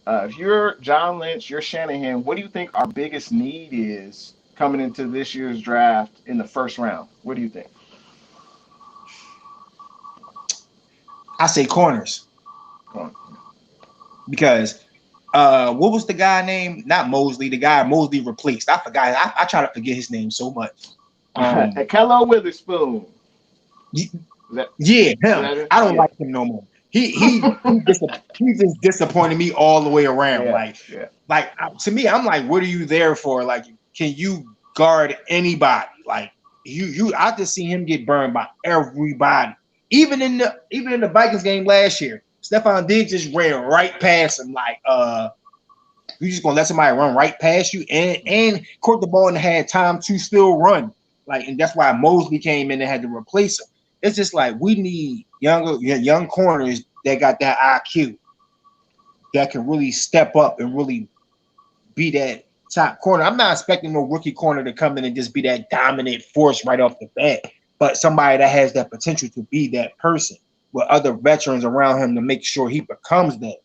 if you're John Lynch, you're Shanahan, what do you think our biggest need is coming into this year's draft in the first round? What do you think? I say corners Come on. because what was the guy name? Not Mosley, the guy Mosley replaced. I forgot. I try to forget his name so much. Kello Witherspoon. Yeah, Is him. that it? I don't Yeah. like him no more. He just disappointed me all the way around. Yeah. Yeah. To me, I'm like, what are you there for? Like, can you guard anybody? Like I just see him get burned by everybody. Even in the Vikings game last year, Stephon Diggs just ran right past him. Like, you just gonna let somebody run right past you and caught the ball and had time to still run. Like, and that's why Mosley came in and had to replace him. It's just like we need young corners that got that IQ that can really step up and really be that top corner. I'm not expecting no rookie corner to come in and just be that dominant force right off the bat, but somebody that has that potential to be that person with other veterans around him to make sure he becomes that.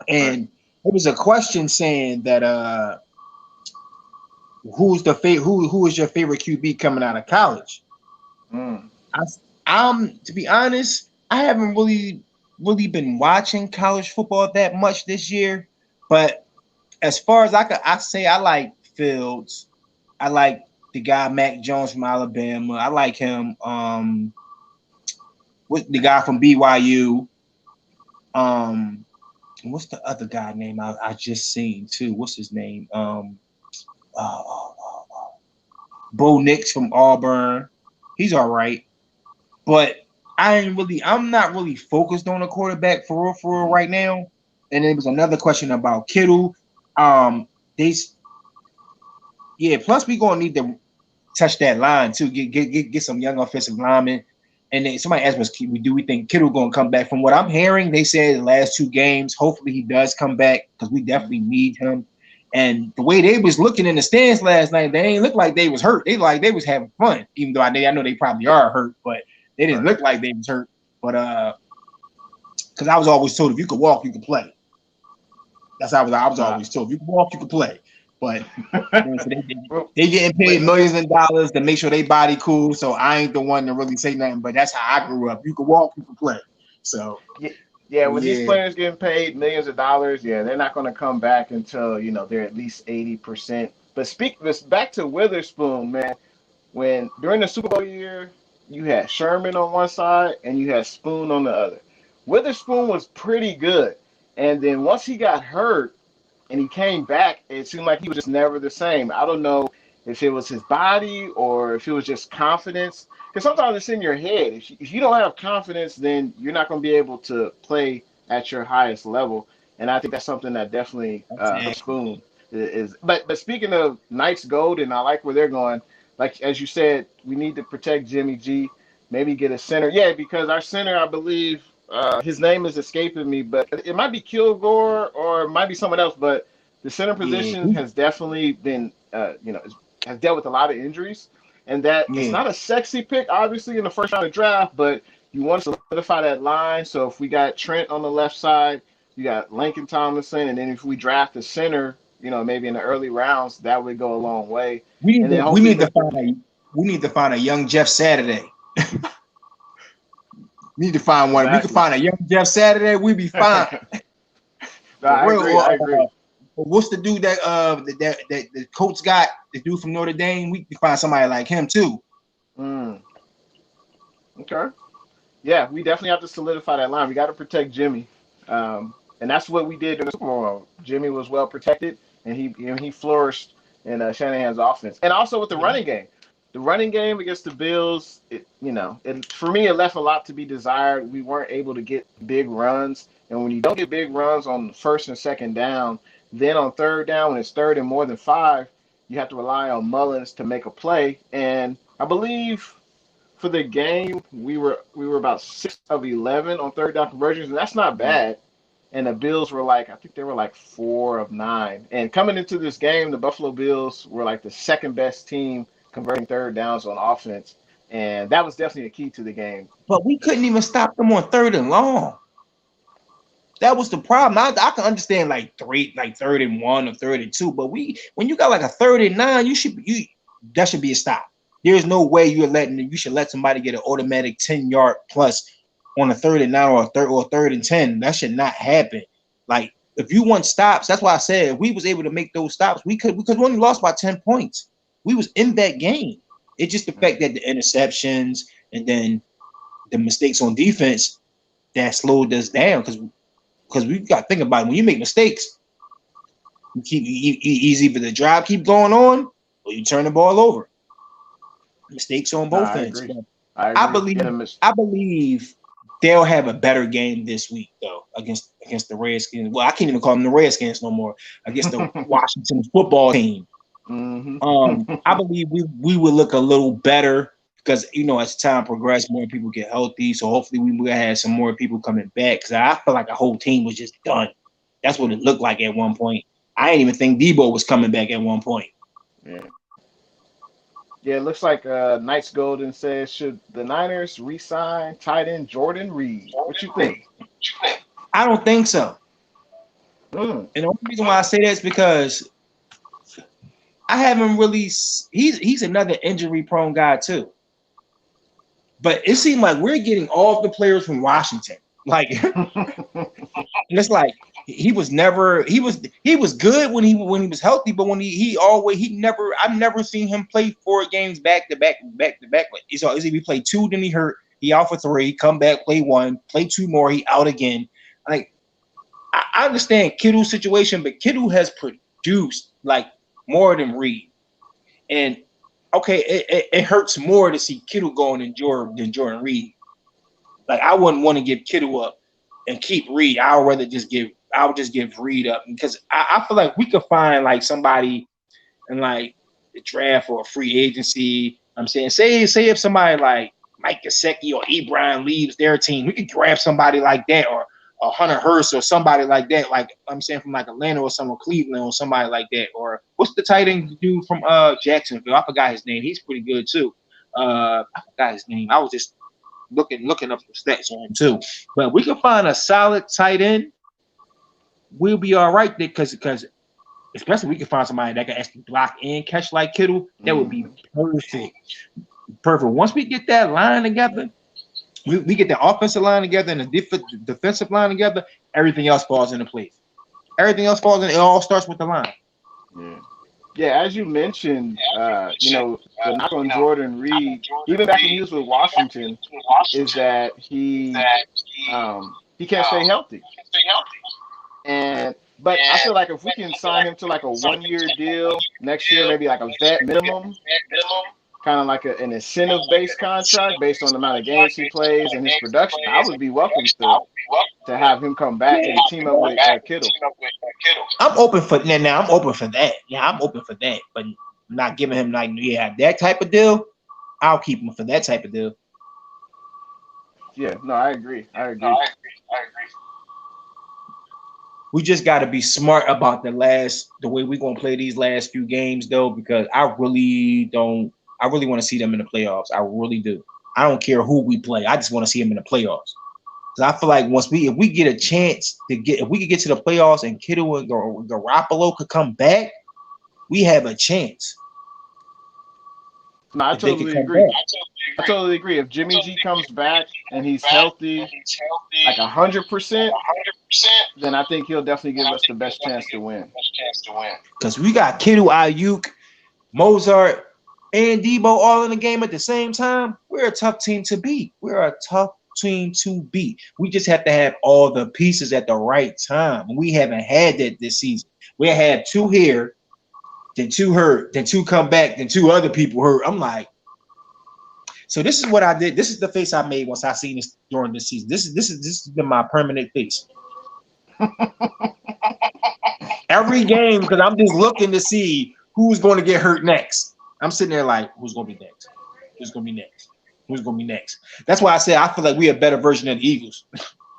And it was a question saying that who is your favorite QB coming out of college? Mm. I'm to be honest, I haven't really been watching college football that much this year. But as far as I say I like Fields. I like the guy Mac Jones from Alabama. I like him. With the guy from BYU. What's the other guy name I just seen too? What's his name? Uh, uh, Bo Nix from Auburn. He's all right. But I'm not really focused on a quarterback for real right now. And there was another question about Kittle. They plus we gonna need to touch that line too. Get some young offensive linemen. And then somebody asked us, do we think Kittle gonna come back? From what I'm hearing, they said the last 2 games, hopefully he does come back because we definitely need him. And the way they was looking in the stands last night, they ain't look like they was hurt. They like they was having fun, even though I know they probably are hurt, but they didn't look like they was hurt. But because I was always told if you could walk, you could play. That's how I was always told. If you could walk, you could play. But they getting paid millions of dollars to make sure they body cool. So I ain't the one to really say nothing. But that's how I grew up. You could walk, you could play. So when these players getting paid millions of dollars, they're not going to come back until they're at least 80%. But back to Witherspoon, man. When during the Super Bowl year, you had Sherman on one side and you had Spoon on the other. Witherspoon was pretty good, and then once he got hurt and he came back, it seemed like he was just never the same. I don't know if it was his body or if it was just confidence. Because sometimes it's in your head. If you don't have confidence, then you're not going to be able to play at your highest level. And I think that's something that definitely Spoon is. But speaking of Knights Gold, and I like where they're going. Like as you said, we need to protect Jimmy G. Maybe get a center. Yeah, because our center, I believe, his name is escaping me, but it might be Kilgore or it might be someone else. But the center position has definitely been, has dealt with a lot of injuries, and that it's not a sexy pick, obviously, in the first round of draft, but you want to solidify that line. So if we got Trent on the left side, you got Lincoln Tomlinson, and then if we draft a center, maybe in the early rounds, that would go a long way. We And then need to find a young Jeff Saturday. We need to find one. We can find a young Jeff Saturday. We be fine. No, For I real. agree. I agree. What's the dude that the coach got? The dude from Notre Dame. We can find somebody like him too. Okay. Yeah, we definitely have to solidify that line. We got to protect Jimmy, and that's what we did in the Super Bowl. Jimmy was well protected, and he flourished in Shanahan's offense, and also with the running game. The running game against the Bills, for me, it left a lot to be desired. We weren't able to get big runs, and when you don't get big runs on first and second down, then on third down, when it's third and more than 5, you have to rely on Mullins to make a play. And I believe for the game, we were about 6 of 11 on third down conversions, and that's not bad. And the Bills were I think they were 4 of 9. And coming into this game, the Buffalo Bills were the second best team converting third downs on offense, and that was definitely a key to the game. But we couldn't even stop them on third and long. That was the problem. I can understand third and 1 or third and 2, but when you got a third and 9, that should be a stop. There's no way you should let somebody get an automatic 10-yard plus on a third and 9 or a third and 10. That should not happen. If you want stops, that's why I said if we was able to make those stops, we could only lost by 10 points. We was in that game. It's just the fact that the interceptions and then the mistakes on defense that slowed us down because we got to think about it. When you make mistakes, either the drive keep going on or you turn the ball over. Mistakes on both ends. I believe they'll have a better game this week though against the Redskins. Well, I can't even call them the Redskins no more. Against the Washington football team. I believe we will look a little better because as time progresses, more people get healthy. So hopefully we will have some more people coming back. Because I feel like the whole team was just done. That's what it looked like at one point. I didn't even think Debo was coming back at one point. Yeah, it looks like Knights Golden says, should the Niners re-sign tight end Jordan Reed? What you think? I don't think so. And the only reason why I say that is because I haven't really. He's another injury-prone guy too. But it seemed like we're getting all the players from Washington. And it's he was never. He was good when he was healthy, but when I've never seen him play 4 games back to back. It's always he played 2, then he hurt. He out for 3, come back, play 1, play 2 more, he out again. I understand Kittle's situation, but Kittle has produced more than Reed. And okay, it hurts more to see Kittle going than Jordan Reed. I wouldn't want to give Kittle up and keep Reed. I would just give Reed up because I feel like we could find somebody in the draft or a free agency. I'm saying, say if somebody like Mike Gesicki or Bryan leaves their team, we could grab somebody like that or Hunter Hurst or somebody like that. I'm saying from Atlanta or some Cleveland or somebody like that. Or what's the tight end dude from Jacksonville? I forgot his name. He's pretty good too. I forgot his name. I was just looking up some stats on him too. But we can find a solid tight end. We'll be all right there because especially we can find somebody that can actually block and catch like Kittle. That would be perfect. Once we get that line together, we get the offensive line together and the defensive line together, everything else falls into place. It all starts with the line. Yeah, as you mentioned, the knock on Jordan Reed, even back when he was with Washington, is that he can't stay healthy. But I feel like if we can sign him to a 1-year deal next year, maybe a vet minimum, kind of an incentive-based contract based on the amount of games he plays and his production, I would be welcome to have him come back and team up with Kittle. I'm open for that. Now I'm open for that. Yeah, I'm open for that, but not giving him that type of deal. I'll keep him for that type of deal. Yeah, no, I agree. We just got to be smart about the way we're gonna play these last few games though, because I really want to see them in the playoffs. I really do. I don't care who we play. I just want to see them in the playoffs. Because I feel like if we get a chance if we could get to the playoffs and Kittle and Garoppolo could come back, we have a chance. No, I if they could totally come agree. back. I totally agree. If Jimmy G comes back and he's healthy, like 100%, then I think he'll definitely give us the best chance to win. Because we got Kittle, Ayuk, Mozart, and Debo all in the game at the same time. We're a tough team to beat. We're a tough team to beat. We just have to have all the pieces at the right time. We haven't had that this season. We had two here, then two hurt, then two come back, then two other people hurt. I'm like, so this is what I did. This is the face I made once I seen this during this season. This has been my permanent face. Every game, because I'm just looking to see who's going to get hurt next. I'm sitting there like, who's going to be next? Who's going to be next? Who's going to be next? That's why I said I feel like we're a better version of the Eagles.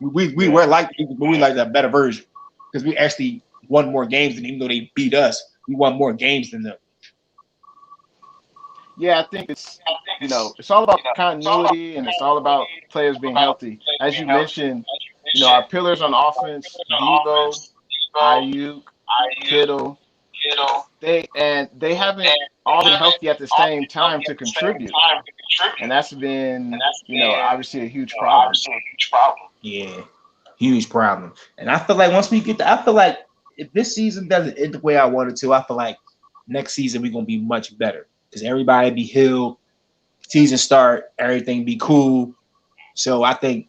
we were like the Eagles, but we like that better version because we actually won more games than, even though they beat us, we won more games than them. Yeah, I think it's it's all about continuity and it's all about players being healthy. As you mentioned, our pillars on offense, Debo, Ayuk, Kittle, they haven't all been healthy at the same time to contribute, and that's been obviously a huge problem. Yeah, huge problem. And I feel like once we get I feel like if this season doesn't end the way I wanted to, I feel like next season we're gonna be much better because everybody be healed, season start, everything be cool. So I think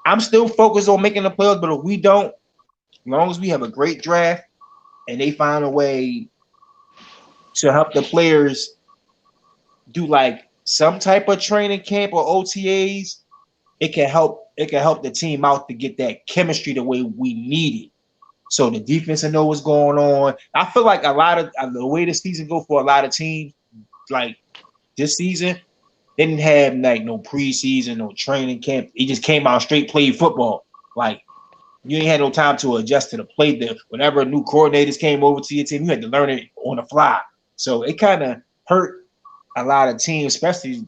I'm still focused on making the playoffs, but if we don't, as long as we have a great draft and they find a way to help the players do like some type of training camp or OTAs, it can help the team out to get that chemistry the way we need it. So the defense will know what's going on. I feel like a lot of the way the season go for a lot of teams, like this season, they didn't have like no preseason, no training camp. He just came out straight played football. Like you ain't had no time to adjust to the play. Whenever new coordinators came over to your team, you had to learn it on the fly. So it kind of hurt a lot of teams, especially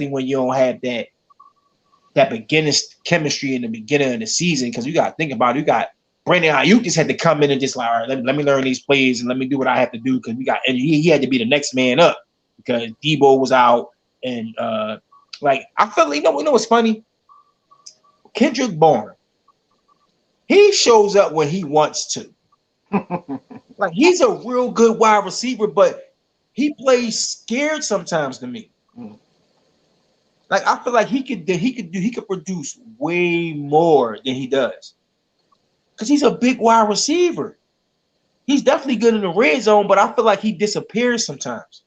when you don't have that beginning chemistry in the beginning of the season. Because you got to think about it. You got Brandon Ayuk just had to come in and just like, all right, let me learn these plays and let me do what I have to do because and he had to be the next man up because Debo was out and like I feel like what's funny? Kendrick Bourne, he shows up when he wants to. Like he's a real good wide receiver, but he plays scared sometimes to me. Like I feel like he could produce way more than he does. Because he's a big wide receiver. He's definitely good in the red zone, but I feel like he disappears sometimes.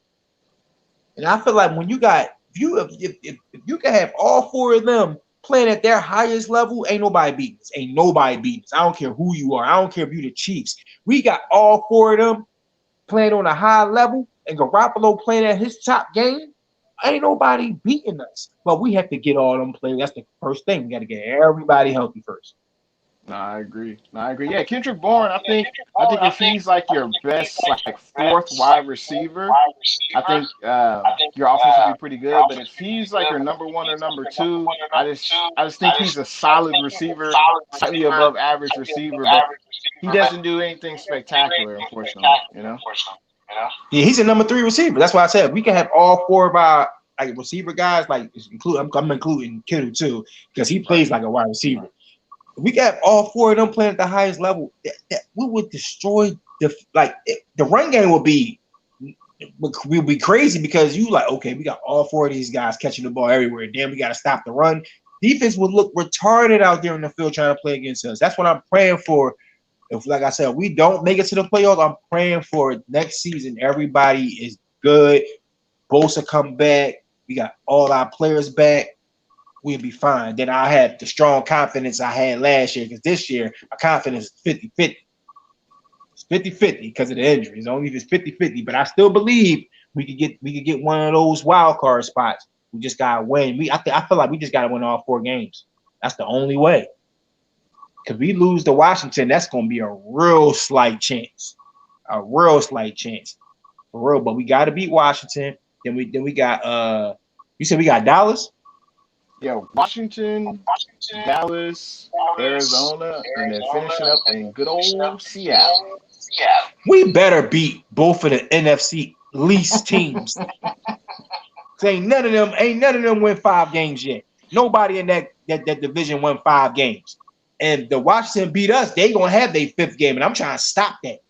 And I feel like when you got if you can have all four of them playing at their highest level, ain't nobody beating us. Ain't nobody beating us. I don't care who you are. I don't care if you're the Chiefs. We got all four of them playing on a high level and Garoppolo playing at his top game. Ain't nobody beating us. But we have to get all them players. That's the first thing. We got to get everybody healthy first. No, I agree. Yeah, Kendrick Bourne, I think if he's like your best like fourth wide receiver, I think your offense will be pretty good. But if he's like your number one or number two, I just think he's a solid receiver, slightly above average receiver, but he doesn't do anything spectacular, unfortunately. Yeah, he's a number 3 receiver. That's why I said we can have all four of our like receiver guys, like I'm including Kittle too, because he plays like a wide receiver. We got all four of them playing at the highest level. We would destroy the run game would be crazy because you like, okay, we got all four of these guys catching the ball everywhere. Damn, we got to stop the run. Defense would look retarded out there in the field trying to play against us. That's what I'm praying for. If, like I said, we don't make it to the playoffs, I'm praying for next season. Everybody is good. Bosa come back. We got all our players back. We'll be fine. Then I have the strong confidence I had last year because this year my confidence is 50-50. It's 50-50 because of the injuries. Only if it's 50-50, but I still believe we could get one of those wild card spots. We just gotta win. I feel like we just gotta win all 4 games. That's the only way. Because we lose to Washington, that's gonna be a real slight chance. A real slight chance. For real. But we gotta beat Washington. Then we got you said we got Dallas? Yeah, Washington, Dallas, Arizona, and then finishing up in good old Seattle. We better beat both of the NFC least teams. So ain't none of them win 5 games yet. Nobody in that division won 5 games. And the Washington beat us, they gonna have their 5th game, and I'm trying to stop that.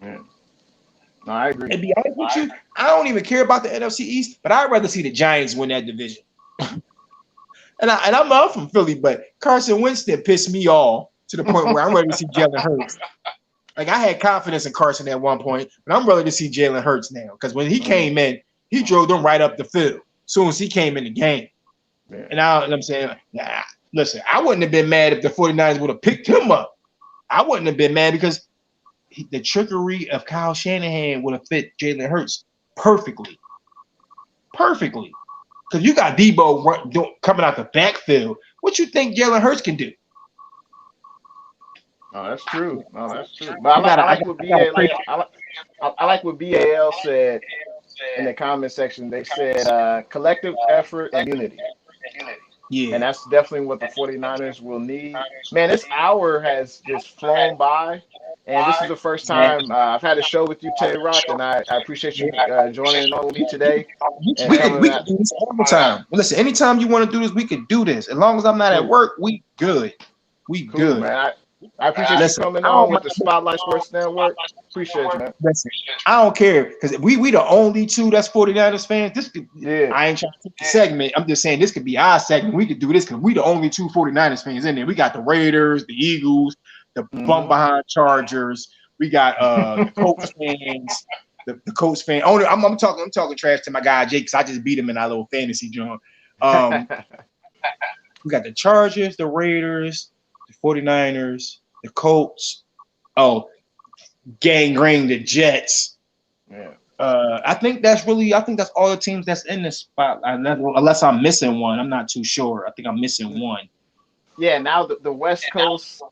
Yeah. No, I agree. And be honest with you, I don't even care about the NFC East, but I'd rather see the Giants win that division. And I'm from Philly, but Carson Wentz pissed me off to the point where I'm ready to see Jalen Hurts. Like, I had confidence in Carson at one point, but I'm ready to see Jalen Hurts now. Because when he came in, he drove them right up the field as soon as he came in the game. Yeah. And I'm saying, listen, I wouldn't have been mad if the 49ers would have picked him up. I wouldn't have been mad because the trickery of Kyle Shanahan would have fit Jalen Hurts perfectly. Perfectly. Because you got Debo coming out the backfield. What you think Jalen Hurts can do? Oh, that's true. But I like what BAL said in the comment section. They said collective effort and unity. Yeah. And that's definitely what the 49ers will need. Man, this hour has just flown by. And this is the first time I've had a show with you, Tayrock, and I appreciate you joining on with me today. We can do this all the time. Listen, anytime you want to do this, we can do this. As long as I'm not at work, we good. We cool, good. Man. I appreciate you coming on with the Spotlight Sports Network. Appreciate you, man. Listen, I don't care because we the only 2 that's 49ers fans. I ain't trying to take the segment. I'm just saying this could be our segment. We could do this because we the only 2 49ers fans in there. We got the Raiders, the Eagles, the bump behind Chargers. We got the Colts fans. The Colts fan. I'm talking trash to my guy Jake because I just beat him in our little fantasy joint. We got the Chargers, the Raiders, the 49ers, the Colts. Gangrene, the Jets. Yeah. I think that's all the teams that's in this spot. Unless I'm missing one. I'm not too sure. I think I'm missing one. Yeah, now the West Coast.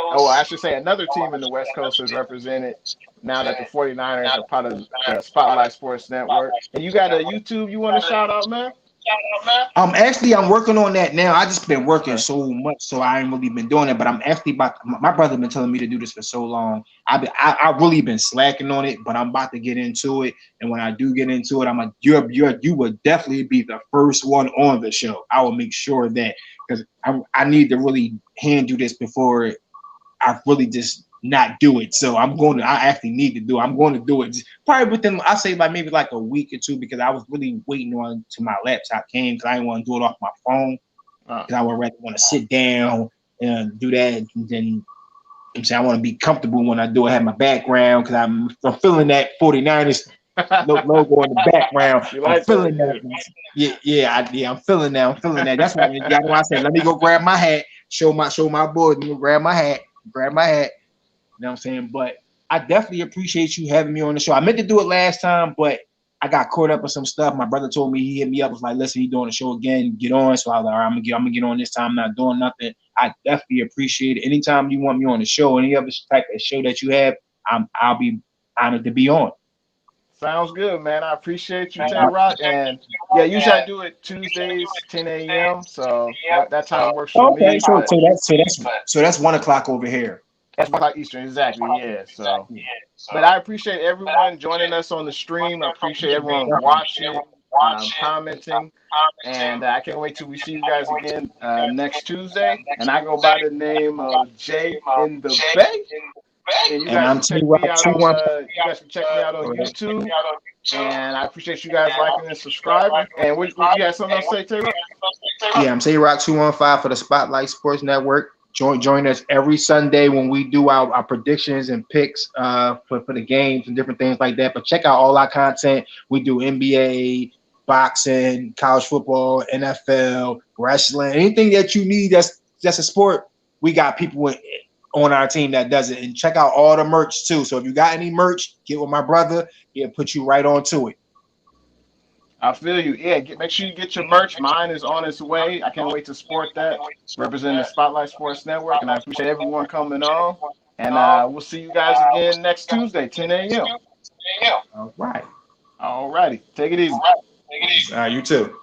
I should say another team in the West Coast is represented now that the 49ers are part of the Spotlight Sports Network. And you got a YouTube you want to shout out, man? Actually, I'm working on that now. I just been working so much, so I ain't really been doing it. But I'm actually my brother been telling me to do this for so long. I really been slacking on it, but I'm about to get into it. And when I do get into it, I'm like, you would definitely be the first one on the show. I will make sure of that because I need to really handle this before I really just not do it. So I actually need to do it. I'm going to do it probably within, I say maybe like a week or 2 because I was really waiting on to my laptop came because I didn't want to do it off my phone because I would rather want to sit down and do that. And then I'm saying I want to be comfortable when I do it, have my background because I'm feeling that 49ers logo in the background. I'm feeling that. I'm feeling that. That's why I said, let me go grab my hat, show my boys, let me go grab my hat. You know what I'm saying? But I definitely appreciate you having me on the show. I meant to do it last time, but I got caught up with some stuff. My brother told me, he hit me up, was like, listen, he's doing the show again, get on. So I was like, all right, I'm gonna get on this time, I'm not doing nothing. I definitely appreciate it. Anytime you want me on the show, any other type of show that you have, I'll be honored to be on. Sounds good, man. I appreciate you, Tayrock. And yeah, usually I do it Tuesdays, 10 a.m. So that time works for me. Okay, so that's 1 o'clock over here. That's 1 o'clock Eastern, exactly. Yeah. So, but I appreciate everyone joining us on the stream. I appreciate everyone watching, commenting, and I can't wait till we see you guys again next Tuesday. And I go by the name of Jay in the Bay. And you guys can check me out on YouTube. And I appreciate you guys liking and subscribing. And what you got something else to say, Tayrock? Yeah, I'm Tayrock 215 for the Spotlight Sports Network. Join us every Sunday when we do our predictions and picks for the games and different things like that. But check out all our content. We do NBA, boxing, college football, NFL, wrestling, anything that you need that's a sport. We got people on our team that does it. And check out all the merch too. So if you got any merch, get with my brother. He'll put you right onto it. I feel you. Yeah, make sure you get your merch. Mine is on its way. I can't wait to sport that. Representing the Spotlight Sports Network. And I appreciate everyone coming on. And we'll see you guys again next Tuesday, 10 a.m. All right. All righty. Take it easy. You too.